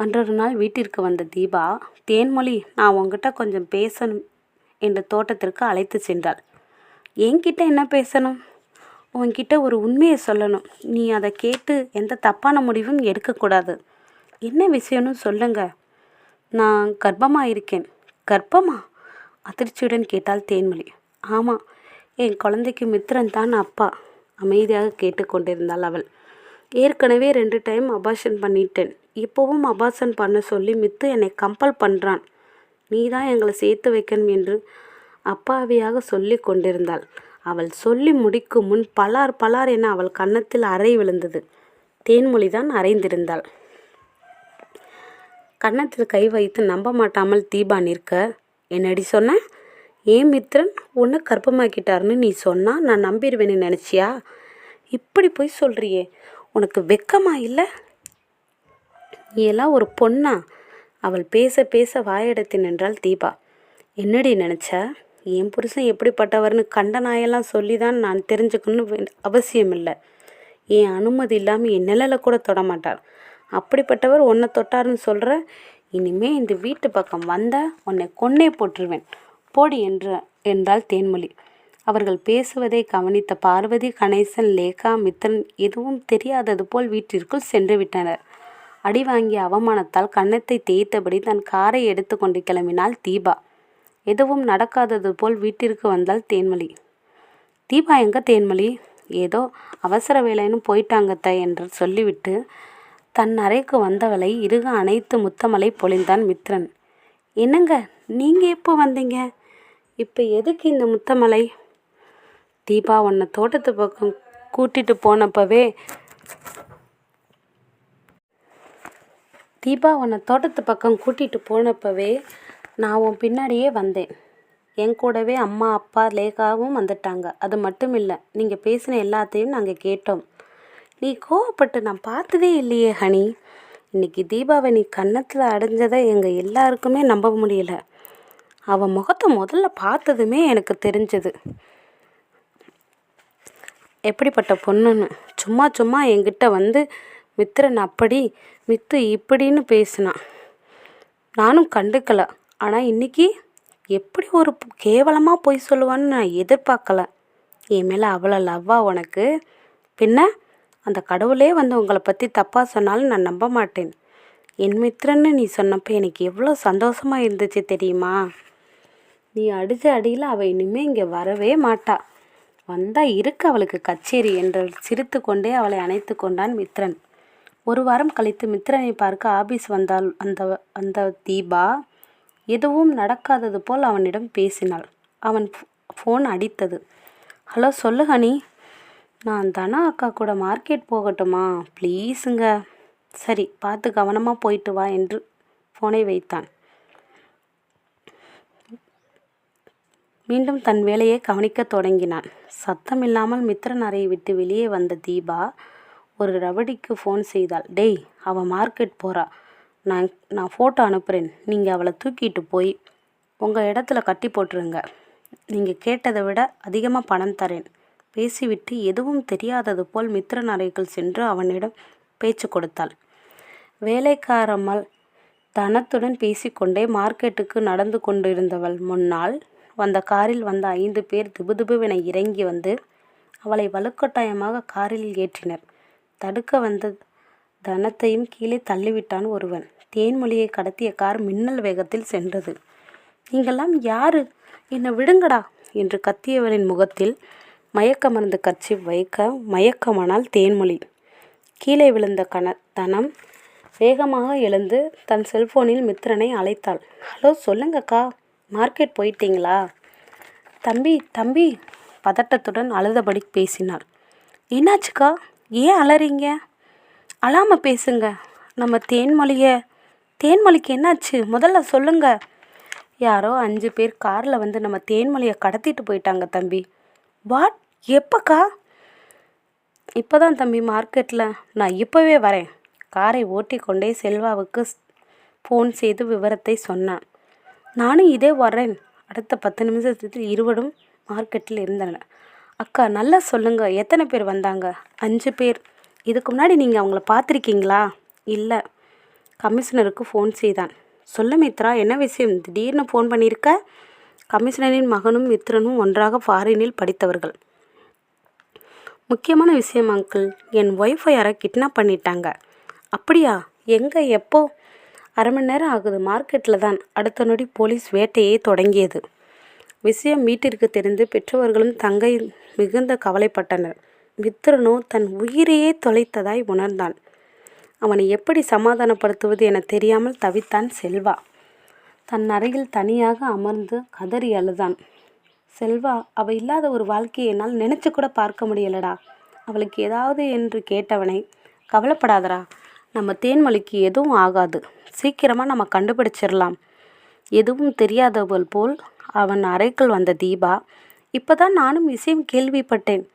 அன்றொரு நாள் வீட்டிற்கு வந்த தீபா, தேன்மொழி, நான் உங்ககிட்ட கொஞ்சம் பேசணும் என்று தோட்டத்திற்கு அழைத்து சென்றாள். என்கிட்ட என்ன பேசணும்? உன்கிட்ட ஒரு உண்மையை சொல்லணும். நீ அதை கேட்டு எந்த தப்பான முடிவும் எடுக்கக்கூடாது. என்ன விஷயம்னு சொல்லுங்க. நான் கர்ப்பமாக இருக்கேன். கர்ப்பமா? அதிர்ச்சியுடன் கேட்டாள் தேன்மொழி. ஆமாம், என் குழந்தைக்கு மித்ரன் தான் அப்பா. அமைதியாக கேட்டுக்கொண்டிருந்தாள் அவள். ஏற்கனவே 2 டைம் அபார்ஷன் பண்ணிட்டேன். இப்போவும் அபார்ஷன் பண்ண சொல்லி மித்து என்னை கம்பல் பண்ணுறான். நீ தான் எங்களை சேர்த்து வைக்கணும் என்று அப்பாவியாக சொல்லி கொண்டிருந்தாள். அவள் சொல்லி முடிக்கும் முன் பலார் பலார் என அவள் கன்னத்தில் அறை விழுந்தது. தேன்மொழி தான் அறைந்திருந்தாள். கன்னத்தில் கை வைத்து நம்ப மாட்டாமல் தீபா நிற்க, என்னடி சொன்ன? ஏன் மித்ரன் ஒன்று கர்ப்பமாக்கிட்டாருன்னு நீ சொன்னா நான் நம்பிடுவேன்னு நினச்சியா? இப்படி போய் சொல்கிறியே, உனக்கு வெக்கமா இல்லை? நீ எல்லாம் ஒரு பொண்ணா? அவள் பேச பேச வாயெடுத்து நின்றாள் தீபா. என்னடி நினச்ச? என் புருஷன் எப்படிப்பட்டவர்னு கண்ட நாயெல்லாம் சொல்லி தான் நான் தெரிஞ்சுக்கணும்னு அவசியம் இல்லை. என் அனுமதி இல்லாமல் என் நிழலை கூட தொடமாட்டார். அப்படிப்பட்டவர் உன்னை தொட்டாருன்னு சொல்கிற? இனிமே இந்த வீட்டு பக்கம் வந்தால் உன்னை கொன்னே போட்டுருவேன், போடி என்றாள் தேன்மொழி. அவர்கள் பேசுவதை கவனித்த பார்வதி, கணேசன், லேக்கா, மித்ரன் எதுவும் தெரியாதது போல் வீட்டிற்குள் சென்று விட்டனர். அடி வாங்கிய அவமானத்தால் கன்னத்தை தேய்த்தபடி தன் காரை எடுத்து கொண்டு கிளம்பினாள் தீபா. எதுவும் நடக்காதது போல் வீட்டிற்கு வந்தாள் தேன்மொழி. தீபா எங்க தேன்மொழி? ஏதோ அவசர வேலைன்னு போயிட்டாங்கத்த என்று சொல்லிவிட்டு தன் அறைக்கு வந்தவளை இறுக அணைத்து முத்தமலை பொழிந்தான் மித்ரன். என்னங்க, நீங்கள் எப்போ வந்தீங்க? இப்போ எதுக்கு இந்த முத்தமலை? தீபா உன்னை தோட்டத்து பக்கம் கூட்டிட்டு போனப்பவே நான் உன் பின்னாடியே வந்தேன். என் கூடவே அம்மா அப்பா லேகாவும் வந்துட்டாங்க. அது மட்டும் இல்லை, நீங்கள் பேசின எல்லாத்தையும் நாங்கள் கேட்டோம். நீ கோவப்பட்டு நான் பார்த்ததே இல்லையே ஹனி. இன்னைக்கு தீபாவை நீ கன்னத்தில் அடைஞ்சதை எங்கள் எல்லாருக்குமே நம்ப முடியல. அவன் முகத்தை முதல்ல பார்த்ததுமே எனக்கு தெரிஞ்சது எப்படிப்பட்ட பொண்ணுன்னு. சும்மா சும்மா என்கிட்ட வந்து மித்திரன் அப்படி மித்து இப்படின்னு பேசினான். நானும் கண்டுக்கல. ஆனால் இன்னைக்கு எப்படி ஒரு கேவலமாக பொய் சொல்லுவான்னு நான் எதிர்பார்க்கல. என் மேலே அவ்வளோ லவ்வா உனக்கு? பின்ன அந்த கடவுளே வந்து உங்களை பற்றி தப்பாக சொன்னாலும் நான் நம்ப மாட்டேன். என் மித்திரன்னு நீ சொன்னப்போ எனக்கு எவ்வளோ சந்தோஷமாக இருந்துச்சு தெரியுமா? நீ அடித்த அடியில் அவள் இனிமேல் இங்கே வரவே மாட்டா. வந்தால் இருக்கு அவளுக்கு கச்சேரி என்று சிரித்து கொண்டே அவளை அணைத்து கொண்டான் மித்ரன். ஒரு வாரம் கழித்து மித்ரனை பார்க்க ஆபீஸ் வந்தால் அந்த தீபா எதுவும் நடக்காதது போல் அவனிடம் பேசினாள். அவன் ஃபோன் அடித்தது. ஹலோ சொல்லு ஹனி. நான் தனா அக்கா கூட மார்க்கெட் போகட்டுமா? ப்ளீஸுங்க. சரி, பார்த்து கவனமாக போயிட்டு வா என்று ஃபோனை வைத்தான். மீண்டும் தன் வேலையை கவனிக்கத் தொடங்கினான். சத்தம் இல்லாமல் மித்ரன் அறையை விட்டு வெளியே வந்த தீபா ஒரு ரவடிக்கு ஃபோன் செய்தாள். டேய், அவள் மார்க்கெட் போகிறா. நான் ஃபோட்டோ அனுப்புகிறேன். நீங்கள் அவளை தூக்கிட்டு போய் உங்கள் இடத்துல கட்டி போட்டுருங்க. நீங்கள் கேட்டதை விட அதிகமாக பணம் தரேன். பேசிவிட்டு எதுவும் தெரியாதது போல் மித்ரன் அறைக்குள் சென்று அவனிடம் பேச்சு கொடுத்தாள். வேலைக்காரம்மாள் தனத்துடன் பேசிக்கொண்டே மார்க்கெட்டுக்கு நடந்து கொண்டிருந்தவள் முன்னால் வந்த காரில் வந்த 5 பேர் திபுதிபுவென இறங்கி வந்து அவளை வலுக்கட்டாயமாக காரில் ஏற்றினர். தடுக்க வந்த தனத்தையும் கீழே தள்ளிவிட்டான் ஒருவன். தேன்மொழியை கடத்திய கார் மின்னல் வேகத்தில் சென்றது. நீங்கள்லாம் யாரு? என்னை விடுங்கடா என்று கத்தியவனின் முகத்தில் மயக்க மருந்து கர்ச்சீப் வைக்க மயக்கமானால் தேன்மொழி. கீழே விழுந்த தனம் வேகமாக எழுந்து தன் செல்போனில் மித்ரனை அழைத்தாள். ஹலோ, சொல்லுங்கக்கா, மார்க்கெட் போயிட்டீங்களா? தம்பி பதட்டத்துடன் அழுதபடி பேசினாள். என்னாச்சுக்கா? ஏன் அலறீங்க? அழாமல் பேசுங்க. நம்ம தேன்மொழிக்கு என்னாச்சு? முதல்ல சொல்லுங்க. யாரோ 5 பேர் காரில் வந்து நம்ம தேன்மொழியை கடத்திட்டு போயிட்டாங்க தம்பி. வாட்? எப்போக்கா? இப்போ தான் தம்பி, மார்க்கெட்டில். நான் இப்போவே வரேன். காரை ஓட்டி கொண்டே செல்வாவுக்கு ஃபோன் செய்து விவரத்தை சொன்னான். நானும் இதே வரேன். அடுத்த 10 நிமிஷத்துக்கு இருவரும் மார்க்கெட்டில் இருந்தனர். அக்கா, நல்லா சொல்லுங்க, எத்தனை பேர் வந்தாங்க? 5 பேர். இதுக்கு முன்னாடி நீங்கள் அவங்கள பார்த்துருக்கீங்களா? இல்லை. கமிஷனருக்கு ஃபோன் செய்தான். சொல்லு மித்ரா, என்ன விஷயம்? திடீர்னு ஃபோன் பண்ணியிருக்க? கமிஷனரின் மகனும் மித்ரனும் ஒன்றாக ஃபாரினில் படித்தவர்கள். முக்கியமான விஷயம் அங்கிள். என் ஒய்ஃபை யாரை கிட்னாப் பண்ணிட்டாங்க. அப்படியா? எங்கே? எப்போ? அரை மணி நேரம் ஆகுது. மார்க்கெட்டில் தான். அடுத்த நொடி போலீஸ் வேட்டையை தொடங்கியது. விஷயம் வீட்டிற்கு தெரிந்து பெற்றோர்களும் தங்கை மிகுந்த கவலைப்பட்டனர். மித்ரனோ தன் உயிரையே தொலைத்ததாய் உணர்ந்தான். அவனை எப்படி சமாதானப்படுத்துவது என தெரியாமல் தவித்தான் செல்வா. தன் அறையில் தனியாக அமர்ந்து கதறி அழுதான். செல்வா, அவள் இல்லாத ஒரு வாழ்க்கையை என்னால் நினச்சி கூட பார்க்க முடியலடா. அவளுக்கு ஏதாவது என்று கேட்டவனை, கவலைப்படாதடா, நம்ம தேன்மொழிக்கு எதுவும் ஆகாது. சீக்கிரமாக நம்ம கண்டுபிடிச்சிடலாம். எதுவும் தெரியாதவள் போல் அவன் அறைக்குள் வந்த தீபா, இப்போ தான் நானும் விஷயம் கேள்விப்பட்டேன்.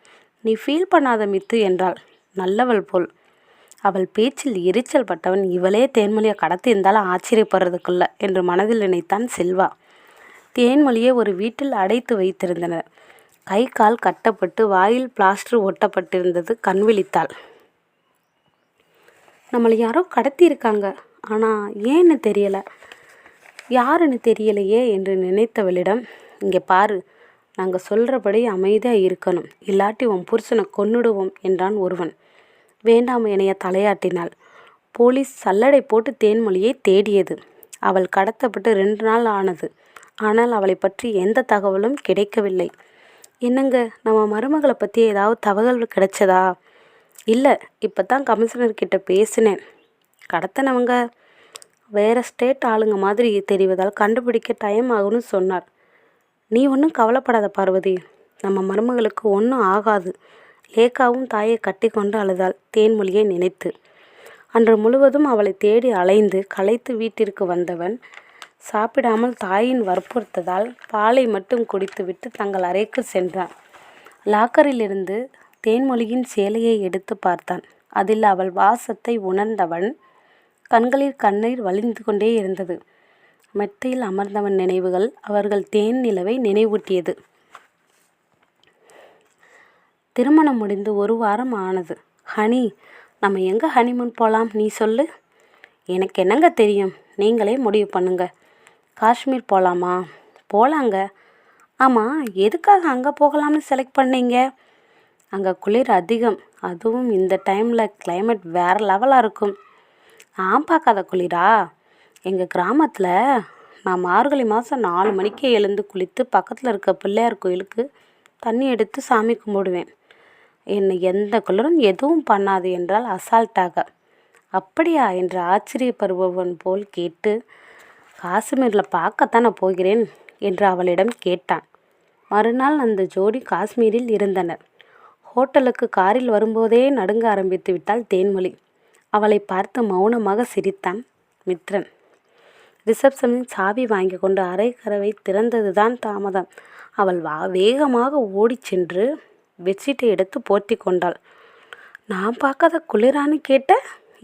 நீ ஃபீல் பண்ணாத மித்து என்றாள். நல்லவள் போல். அவள் பேச்சில் எரிச்சல் பட்டவன், இவளே தேன்மொழியை கடத்தியிருந்தாலும் ஆச்சரியப்படுறதுக்குள்ள என்று மனதில் நினைத்தான் செல்வா. தேன்மொழியை ஒரு வீட்டில் அடைத்து வைத்திருந்தனர். கை கால் கட்டப்பட்டு வாயில் பிளாஸ்டர் ஒட்டப்பட்டிருந்தது. கண் விழித்தாள். நம்மளை யாரோ கடத்தியிருக்காங்க, ஆனால் ஏன்னு தெரியலை, யாருன்னு தெரியலையே என்று நினைத்தவளிடம், இங்கே பாரு, நாங்கள் சொல்கிறபடி அமைதியாக இருக்கணும், இல்லாட்டி உன் புருஷனை கொன்னுடுவோம் என்றான் ஒருவன். வேண்டாம் எனைய தலையாட்டினாள். போலீஸ் சல்லடை போட்டு தேன்மொழியை தேடியது. அவள் கடத்தப்பட்டு 2 நாள் ஆனது. ஆனால் அவளை பற்றி எந்த தகவலும் கிடைக்கவில்லை. என்னங்க, நம்ம மருமகளை பற்றி ஏதாவது தகவல் கிடைச்சதா? இல்லை, இப்போ தான் கமிஷனர்கிட்ட பேசினேன். கடத்தினவங்க வேறு ஸ்டேட் ஆளுங்க மாதிரி தெரிவதால் கண்டுபிடிக்க டைம் ஆகும்னு சொன்னார். நீ ஒன்றும் கவலைப்படாத பார்வதி, நம்ம மருமகளுக்கு ஒன்றும் ஆகாது. லேக்காவும் தாயை கட்டி கொண்டு அழுதாள் தேன்மொழியை நினைத்து. அன்று முழுவதும் அவளை தேடி அலைந்து களைத்து வீட்டிற்கு வந்தவன் சாப்பிடாமல் தாயின் வற்புறுத்ததால் பாலை மட்டும் குடித்துவிட்டு தங்கள் அறைக்கு சென்றான். லாக்கரிலிருந்து தேன்மொழியின் சேலையை எடுத்து பார்த்தான். அதில் அவள் வாசத்தை உணர்ந்தவன் கண்களில் கண்ணீர் வழிந்து கொண்டே இருந்தது. மெத்தையில் அமர்ந்தவன் நினைவுகள் அவர்கள் தேன் நிலவை நினைவூட்டியது. திருமணம் முடிந்து 1 வாரம் ஆனது. ஹனி, நம்ம எங்கே ஹனிமூன் போகலாம், நீ சொல்லு. எனக்கு என்னங்க தெரியும், நீங்களே முடிவு பண்ணுங்க. காஷ்மீர் போகலாமா? போகலாங்க. ஆமாம், எதுக்காக அங்கே போகலாம்னு செலக்ட் பண்ணீங்க? அங்கே குளிர் அதிகம், அதுவும் இந்த டைமில் கிளைமேட் வேறு லெவலாக இருக்கும். பார்க்காத குளிரா? எங்கள் கிராமத்தில் நான் மார்கழி மாதம் 4 மணிக்கே எழுந்து குளித்து பக்கத்தில் இருக்க பிள்ளையார் கோயிலுக்கு தண்ணி எடுத்து சாமி கும்பிடுவேன். என்னை எந்த குளிரும் எதுவும் பண்ணாது என்றால் அசால்ட்டாக. அப்படியா என்று ஆச்சரியப்படுபவன் போல் கேட்டு, காஷ்மீரில் பார்க்கத்தானே போகிறேன் என்று அவளிடம் கேட்டான். மறுநாள் அந்த ஜோடி காஷ்மீரில் இருந்தனர். ஹோட்டலுக்கு காரில் வரும்போதே நடுங்க ஆரம்பித்து விட்டாள் தேன்மொழி. அவளை பார்த்து மௌனமாக சிரித்தான் மித்ரன். ரிசப்ஷனில் சாவி வாங்கி கொண்டு அறை கதவை திறந்ததுதான் தாமதம். அவள் வேகமாக ஓடிச் சென்று பெட்ஷீட்டை எடுத்து போர்த்தி கொண்டாள். நான் பார்க்காத குளிரான்னு கேட்ட,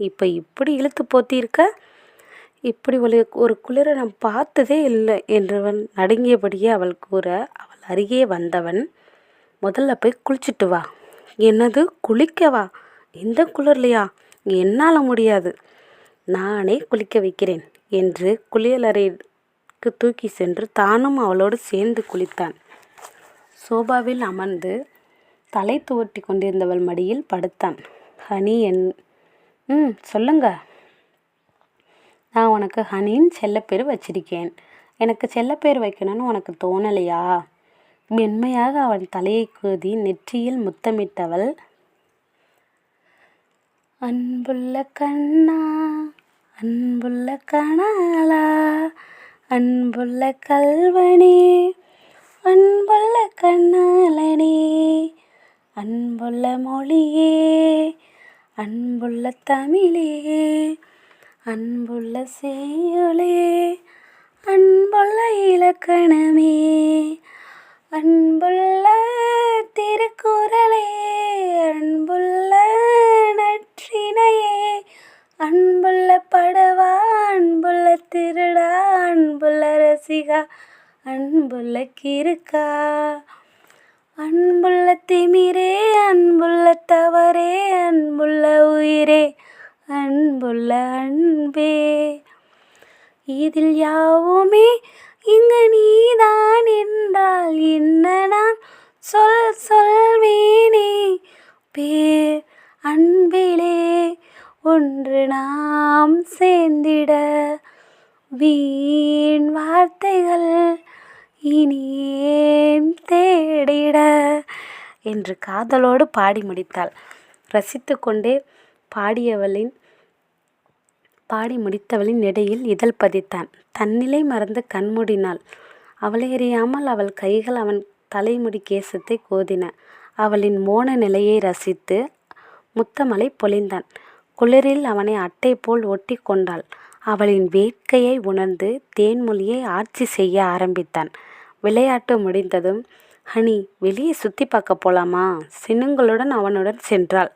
இப்போ இப்படி இழுத்து போத்தியிருக்க? இப்படி ஒரு குளிரை நான் பார்த்ததே இல்லை என்றவன் நடுங்கியபடியே அவள் கூற, அவள் அருகே வந்தவன், முதல்ல போய் குளிச்சுட்டு வா. என்னது, குளிக்கவா? இந்த குளிர்லையா? என்னால் முடியாது, நானே குளிக்க வைக்கிறேன் என்று குளியலறைக்கு தூக்கி சென்று தானும் அவளோடு சேர்ந்து குளித்தான். சோபாவில் அமர்ந்து தலை துவட்டி கொண்டிருந்தவள் மடியில் படுத்தான். ஹனி, சொல்லுங்க. நான் உனக்கு ஹனின்னு செல்லப்பேர் வச்சிருக்கேன். எனக்கு செல்லப்பேர் வைக்கணும்னு உனக்கு தோணலையா? மென்மையாக அவன் தலையை கோதி நெற்றியில் முத்தமிட்டவள், அன்புள்ள கண்ணா, அன்புள்ள கணாலா, அன்புள்ள கல்வனே, அன்புள்ள கண்ணாலனே, அன்புள்ள மொழியே, அன்புள்ள தமிழே, அன்புள்ள செய்யுளே, அன்புள்ள இலக்கணமே, அன்புள்ள திருக்குறளே, அன்புள்ள நற்றினையே, அன்புள்ள படவா, அன்புள்ள திருடா, அன்புள்ள ரசிகா, அன்புள்ள கிறுக்கா, அன்புள்ள திமிரே, அன்புள்ள தவறே, அன்புள்ள உயிரே, அன்புள்ள அன்பே, இதில் யாவுமே இங்கு நீதான் என்றால் என்ன நான் சொல்வேனே. பேர் அன்பிலே ஒன்று நாம் சேர்ந்திட, வீண் வார்த்தைகள் இனியேன் தேடிட என்று காதலோடு பாடி முடித்தாள். ரசித்து கொண்டே பாடி முடித்தவளின் இடையில் இதழ் பதித்தான். தன்னிலை மறந்து கண்மூடினாள். அவளை அறியாமல் அவள் கைகள் அவன் தலைமுடி கேசத்தை கோதின. அவளின் மோன நிலையை ரசித்து முத்தமலை பொழிந்தான். குளிரில் அவனை அட்டை போல் ஒட்டி கொண்டாள். அவளின் வேட்கையை உணர்ந்து தேன்மொழியை ஆட்சி செய்ய ஆரம்பித்தான். விளையாட்டு முடிந்ததும், ஹனி, வெளியே சுற்றி பார்க்க போலாமா? சின்னங்களுடன் அவனுடன் சென்றாள்.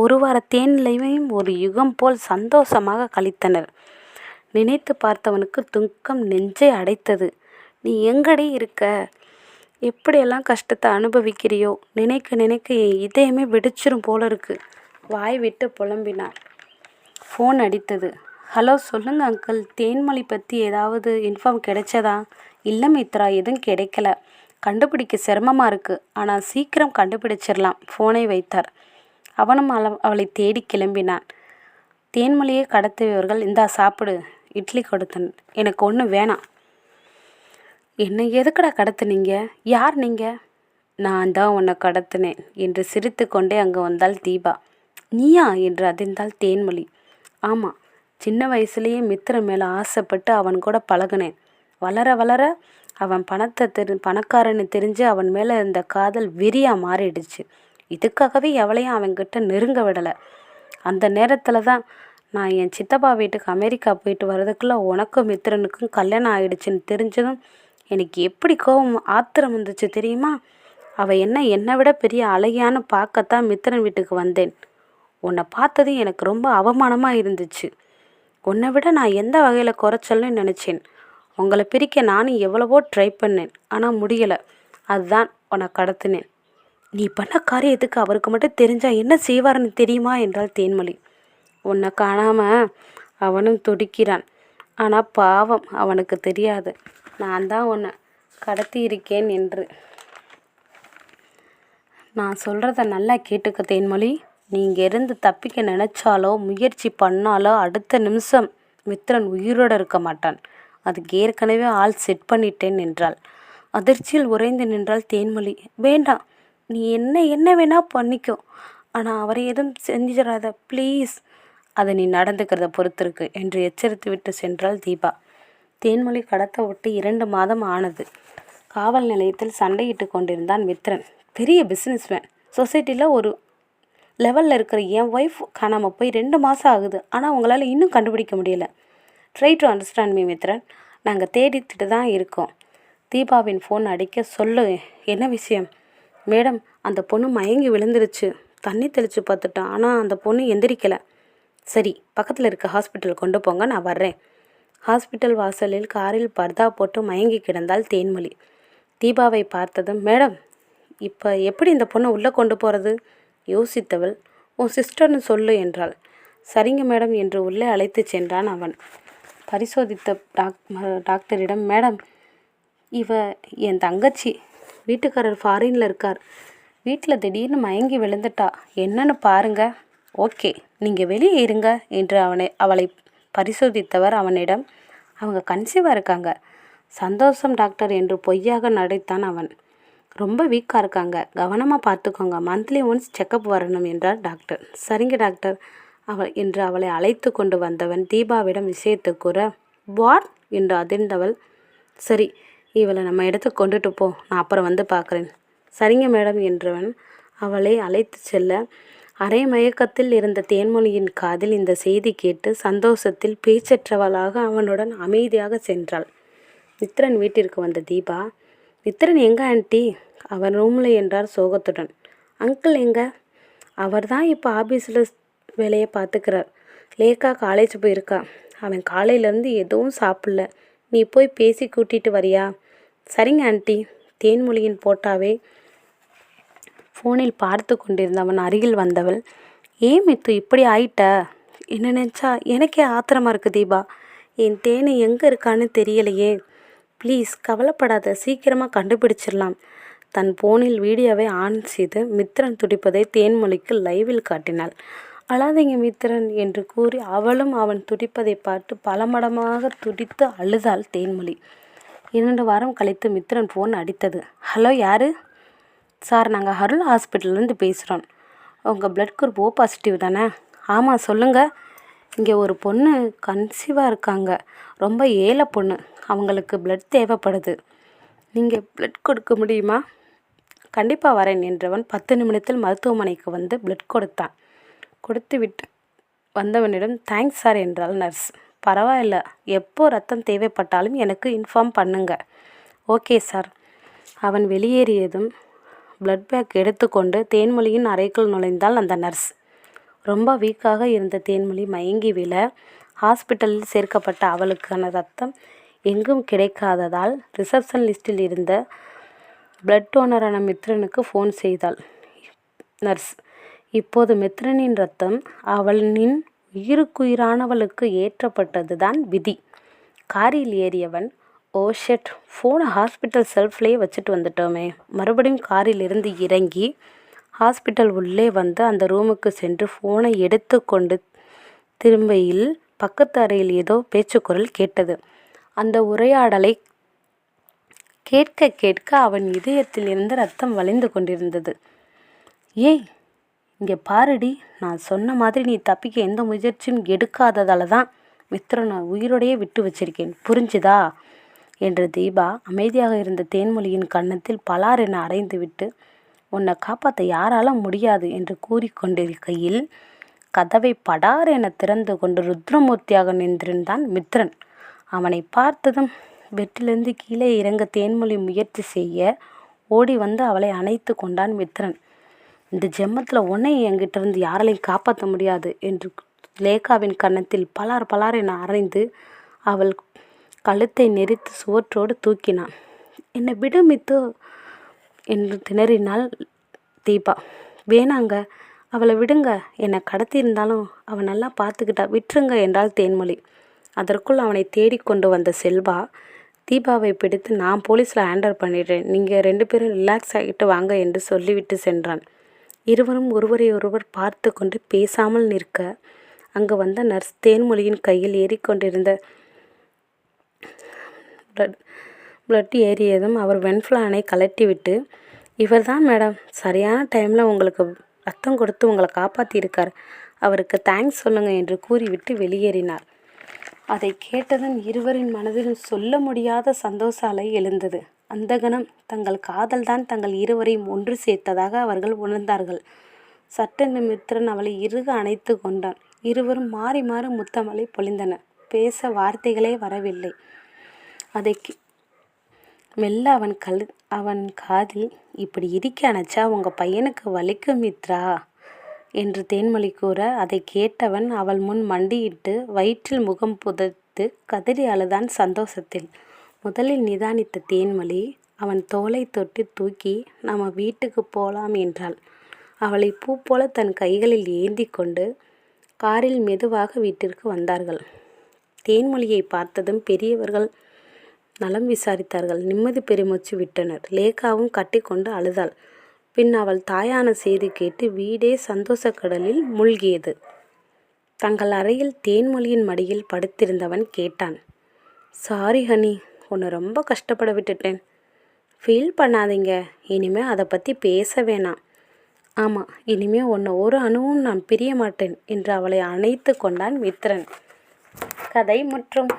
1 வார தேனிலையும் ஒரு யுகம் போல் சந்தோஷமாக கழித்தனர். நினைத்து பார்த்தவனுக்கு துக்கம் நெஞ்சை அடைத்தது. நீ எங்கடி இருக்க? எப்படியெல்லாம் கஷ்டத்தை அனுபவிக்கிறியோ? நினைக்க நினைக்க என் இதயமே வெடிச்சிரும் போல இருக்கு. வாய் விட்டு புலம்பினான். ஃபோன் அடித்தது. ஹலோ, சொல்லுங்க அங்கிள், தேன்மொழி பற்றி ஏதாவது இன்ஃபார்ம் கிடைச்சதா? இல்லை மித்ரா, எதுவும் கிடைக்கல. கண்டுபிடிக்க சிரமமாக இருக்குது, ஆனால் சீக்கிரம் கண்டுபிடிச்சிடலாம். ஃபோனை வைத்தார். அவனும் அவளை தேடி கிளம்பினான். தேன்மொழியை கடத்தியவர்கள், இந்தா சாப்பிடு, இட்லி கொடுத்தன். எனக்கு ஒன்றும் வேணாம். என்னை எதுக்கடா கடத்துனீங்க? யார் நீங்கள்? நான் தான் உன்னை கடத்தினேன் என்று சிரித்து கொண்டே அங்கே வந்தாள் தீபா. நீயா என்று அதிர்ந்தாள் தேன்மொழி. ஆமாம், சின்ன வயசுலேயே மித்திர மேலே ஆசைப்பட்டு அவன் கூட பழகினேன். வளர வளர அவன் பணக்காரன்னு தெரிஞ்சு அவன் மேலே இருந்த காதல் வெறியாக மாறிடுச்சு. இதுக்காகவே எவளையும் அவன்கிட்ட நெருங்க விடலை. அந்த நேரத்தில் தான் நான் என் சித்தப்பா வீட்டுக்கு அமெரிக்கா போயிட்டு வர்றதுக்குள்ளே உனக்கும் மித்திரனுக்கும் கல்யாணம் ஆயிடுச்சுன்னு தெரிஞ்சதும் எனக்கு எப்படி கோவம் ஆத்திரம் வந்துச்சு தெரியுமா? அவள் என்னை விட பெரிய அழகியான்னு பார்க்கத்தான் மித்திரன் வீட்டுக்கு வந்தேன். உன்னை பார்த்ததும் எனக்கு ரொம்ப அவமானமாக இருந்துச்சு. உன்னை விட நான் எந்த வகையில் குறைச்சல்னு நினச்சேன். உங்களை பிரிக்க நானும் எவ்வளவோ ட்ரை பண்ணேன், ஆனால் முடியலை. அதுதான் உன்னை கடத்தினேன். நீ பண்ண காரியத்துக்கு அவருக்கு மட்டும் தெரிஞ்சால் என்ன செய்வார்னு தெரியுமா என்றாள் தேன்மொழி. உன்னை காணாமல் அவனும் துடிக்கிறான். ஆனால் பாவம், அவனுக்கு தெரியாது நான் தான் உன்னை கடத்தி இருக்கேன் என்று. நான் சொல்கிறத நல்லா கேட்டுக்க தேன்மொழி. நீ இங்கேருந்து தப்பிக்க நினச்சாலோ முயற்சி பண்ணாலோ அடுத்த நிமிஷம் மித்திரன் உயிரோடு இருக்க மாட்டான். அதுக்கு ஏற்கனவே ஆள் செட் பண்ணிட்டேன் என்றாள். அதிர்ச்சியில் உறைந்து நின்றாள் தேன்மொழி. வேண்டாம், நீ என்ன வேணா பண்ணிக்கோ, ஆனால் அவரை எதுவும் செஞ்சிடாத ப்ளீஸ். அதை நீ நடந்துக்கிறத பொறுத்திருக்கு என்று எச்சரித்து விட்டு சென்றாள் தீபா. தேன்மொழி கடத்த விட்டு 2 மாதம் ஆனது. காவல் நிலையத்தில் சண்டையிட்டு கொண்டிருந்தான் மித்திரன். பெரிய பிஸ்னஸ்மேன், சொசைட்டியில் ஒரு லெவலில் இருக்கிற என் ஒய்ஃப் காணாமல் போய் 2 மாதம் ஆகுது. ஆனால் உங்களால் இன்னும் கண்டுபிடிக்க முடியலை. ட்ரை டு அண்டர்ஸ்டாண்ட் மீ மித்திரன். நாங்கள் தேடிட்டு தான் இருக்கோம். தீபாவின் ஃபோன் அடிக்க சொல்லு. என்ன விஷயம்? மேடம், அந்த பொண்ணு மயங்கி விழுந்துருச்சு. தண்ணி தெளித்து பார்த்துட்டோம், ஆனால் அந்த பொண்ணு எந்திரிக்கலை. சரி, பக்கத்தில் இருக்க ஹாஸ்பிட்டல் கொண்டு போங்க, நான் வர்றேன். ஹாஸ்பிட்டல் வாசலில் காரில் பர்தா போட்டு மயங்கி கிடந்தாள் தேன்மொழி. தீபாவை பார்த்ததும், மேடம், இப்போ எப்படி இந்த பொண்ணை உள்ளே கொண்டு போகிறது? யோசித்தவள், உன் சிஸ்டர்னு சொல்லு என்றாள். சரிங்க மேடம் என்று உள்ளே அழைத்து சென்றான் அவன். பரிசோதித்த டாக்டரிடம், மேடம், இவ என் தங்கச்சி. வீட்டுக்காரர் ஃபாரினில் இருக்கார். வீட்டில் திடீர்னு மயங்கி விழுந்துட்டா. என்னன்னு பாருங்க. ஓகே, நீங்கள் வெளியே இருங்க என்று அவளை பரிசோதித்தவர் அவனிடம், அவங்க கன்சீவாக இருக்காங்க. சந்தோஷம் டாக்டர் என்று பொய்யாக நடித்தான் அவன். ரொம்ப வீக்காக இருக்காங்க, கவனமாக பார்த்துக்கோங்க, மந்த்லி ஒன்ஸ் செக்கப் வரணும் என்றார் டாக்டர். சரிங்க டாக்டர் என்று அவளை அழைத்து கொண்டு வந்தவன் தீபாவிடம் விஷயத்தை கூற, வாட் என்று அதிர்ந்தவள், சரி, இவளை நம்ம இடத்துக்கு கொண்டுட்டு போ, நான் அப்புறம் வந்து பார்க்குறேன். சரிங்க மேடம் என்றவன் அவளை அழைத்து செல்ல, அரை மயக்கத்தில் இருந்த தேன்மொழியின் காதில் இந்த செய்தி கேட்டு சந்தோஷத்தில் பேச்சற்றவளாக அவனுடன் அமைதியாக சென்றாள். மித்திரன் வீட்டிற்கு வந்த தீபா, மித்திரன் எங்க ஆண்டி? அவன் ரூமில் என்றார் சோகத்துடன். அங்கிள் எங்க? அவர் தான் இப்போ ஆஃபீஸில் வேலையை பார்த்துக்கிறார். லேக்கா காலேஜ் போயிருக்கா. அவன் காலையிலேருந்து எதுவும் சாப்பிடல. நீ போய் பேசி கூட்டிகிட்டு வரியா? சரிங்க ஆண்டி. தேன்மொழியின் போட்டாவே ஃபோனில் பார்த்து கொண்டிருந்தவன் அருகில் வந்தவள், ஏன் மித்து இப்படி ஆயிட்ட? என்ன நினச்சா எனக்கே ஆத்திரமாக இருக்குது தீபா. என் தேனு எங்கே இருக்கான்னு தெரியலையே. ப்ளீஸ் கவலைப்படாத, சீக்கிரமாக கண்டுபிடிச்சிடலாம். தன் ஃபோனில் வீடியோவை ஆன் செய்து மித்திரன் துடிப்பதை தேன்மொழிக்கு லைவில் காட்டினாள். அழாதீங்க மித்திரன் என்று கூறி அவளும் அவன் துடிப்பதை பார்த்து பல மடமாக துடித்து அழுதாள் தேன்மொழி. 2 வாரம் கழித்து மித்திரன் ஃபோன் அடித்தது. ஹலோ, யார்? சார், நாங்கள் அருள் ஹாஸ்பிட்டல்லேருந்து பேசுகிறோம். உங்கள் பிளட் குரூப் ஓ பாசிட்டிவ் தானே? ஆமாம், சொல்லுங்கள். இங்கே ஒரு பொண்ணு கன்சீவாக இருக்காங்க. ரொம்ப ஏழை பொண்ணு. அவங்களுக்கு பிளட் தேவைப்படுது. நீங்கள் பிளட் கொடுக்க முடியுமா? கண்டிப்பாக வரேன் என்றவன் 10 நிமிடத்தில் மருத்துவமனைக்கு வந்து பிளட் கொடுத்தான். கொடுத்து விட்டு வந்தவனிடம், தேங்க்ஸ் சார் என்றாள் நர்ஸ். பரவாயில்ல, எப்போ ரத்தம் தேவைப்பட்டாலும் எனக்கு இன்ஃபார்ம் பண்ணுங்க. Okay sir. அவன் வெளியேறியதும் பிளட் பேக் எடுத்துக்கொண்டு தேன்மொழியின் அறைக்குள் நுழைந்தாள் அந்த நர்ஸ். ரொம்ப வீக்காக இருந்த தேன்மொழி மயங்கி விழ ஹாஸ்பிட்டலில் சேர்க்கப்பட்ட அவளுக்கான ரத்தம் எங்கும் கிடைக்காததால் ரிசப்ஷன் லிஸ்டில் இருந்த பிளட் டோனரான மித்ரனுக்கு ஃபோன் செய்தாள் நர்ஸ். இப்போது மித்ரனின் ரத்தம் அவளின் உயிருக்குயிரானவளுக்கு ஏற்றப்பட்டது தான் விதி. காரில் ஏறியவன், ஓ ஷெட், ஃபோனை ஹாஸ்பிட்டல் செல்ஃப்லேயே வச்சுட்டு வந்துட்டோமே. மறுபடியும் காரில் இருந்து இறங்கி ஹாஸ்பிட்டல் உள்ளே வந்து அந்த ரூமுக்கு சென்று ஃபோனை எடுத்து கொண்டு திரும்பியில் பக்கத்து அறையில் ஏதோ பேச்சுக்குரல் கேட்டது. அந்த உரையாடலை கேட்க கேட்க அவன் இதயத்தில் இருந்து ரத்தம் வழிந்து கொண்டிருந்தது. ஏய், இங்கே பாருடி, நான் சொன்ன மாதிரி நீ தப்பிக்க எந்த முயற்சியும் எடுக்காததால தான் மித்ரனை உயிரோடையே விட்டு வச்சிருக்கேன், புரிஞ்சுதா என்று தீபா அமைதியாக இருந்த தேன்மொழியின் கன்னத்தில் பலார் என அரைந்து விட்டு, உன்னை காப்பாற்ற யாராலும் முடியாது என்று கூறிக்கொண்டிருக்கையில் கதவை படார் என திறந்து கொண்டு ருத்ரமூர்த்தியாக நின்றிருந்தான் மித்ரன். அவனை பார்த்ததும் பெட்டிலிருந்து கீழே இறங்க தேன்மொழி முயற்சி செய்ய ஓடி வந்து அவளை அணைத்து கொண்டான் மித்ரன். இந்த ஜென்மத்தில் உன்னை என்கிட்ட இருந்து யாராலையும் காப்பாற்ற முடியாது என்று லேகாவின் கன்னத்தில் பலார் பலார் என அரைந்து அவள் கழுத்தை நெரித்து சுவற்றோடு தூக்கினான். என்னை விடு மித்து என்று திணறினாள் தீபா. வேணாங்க, அவளை விடுங்க, என்னை கடத்தியிருந்தாலும் அவன் நல்லா பார்த்துக்கிட்டா, விட்டுருங்க என்றாள் தேன்மொழி. அதற்குள் அவனை தேடிக்கொண்டு வந்த செல்வா தீபாவை பிடித்து, நான் போலீஸில் ஹேண்டர் பண்ணிடுறேன், நீங்கள் 2 பேரும் ரிலாக்ஸ் ஆகிட்டு வாங்க என்று சொல்லிவிட்டு சென்றான். இருவரும் ஒருவரை ஒருவர் பார்த்து கொண்டு பேசாமல் நிற்க அங்கு வந்த நர்ஸ் தேன்மொழியின் கையில் ஏறிக்கொண்டிருந்த பிளட் ஏறியதும் அவர் வென்ஃப்ளானை கலட்டிவிட்டு, இவர்தான் மேடம், சரியான டைமில் உங்களுக்கு ரத்தம் கொடுத்து உங்களை காப்பாற்றியிருக்கார், அவருக்கு தேங்க்ஸ் சொல்லுங்க என்று கூறிவிட்டு வெளியேறினார். அதை கேட்டதும் இருவரின் மனதிலும் சொல்ல முடியாத சந்தோஷ அலை எழுந்தது. அந்த கணம் தங்கள் காதல்தான் தங்கள் இருவரையும் ஒன்று சேர்த்ததாக அவர்கள் உணர்ந்தார்கள். சட்டென்று மித்ரன் அவளை இறுக அணைத்து கொண்டான். இருவரும் மாறி மாறி முத்தமலை பொழிந்தனர். பேச வார்த்தைகளே வரவில்லை. அதை மெல்ல அவன் காதில், இப்படி இருக்க அணைச்சா உங்கள் பையனுக்கு வலிக்கும் மித்ரா என்று தேன்மொழி கூற, அதை கேட்டவன் அவள் முன் மண்டியிட்டு வயிற்றில் முகம் புதைத்து கதறி அழுதான் சந்தோஷத்தில். முதலில் நிதானித்த தேன்மொழி அவன் தோளை தொட்டு தூக்கி நம்ம வீட்டுக்கு போகலாம் என்றாள். அவளை பூ போல தன் கைகளில் ஏந்தி கொண்டு காரில் மெதுவாக வீட்டிற்கு வந்தார்கள். தேன்மொழியை பார்த்ததும் பெரியவர்கள் நலம் விசாரித்தார்கள். நிம்மதி பெருமூச்சு விட்டனர். லேகாவும் கட்டி கொண்டு அழுதாள். பின் அவள் தாயான செய்தி கேட்டு வீடே சந்தோஷக்கடலில் மூழ்கியது. தங்கள் அறையில் தேன்மொழியின் மடியில் படுத்திருந்தவன் கேட்டான், சாரி ஹனி, உன்னை ரொம்ப கஷ்டப்பட விட்டுட்டேன். ஃபீல் பண்ணாதீங்க, இனிமே அதை பற்றி பேச வேணாம். ஆமாம், இனிமே உன்னை ஒரு அணுவும் நான் பிரிய மாட்டேன் என்று அவளை அணைத்து கொண்டான் மித்ரன். கதை முற்றும்.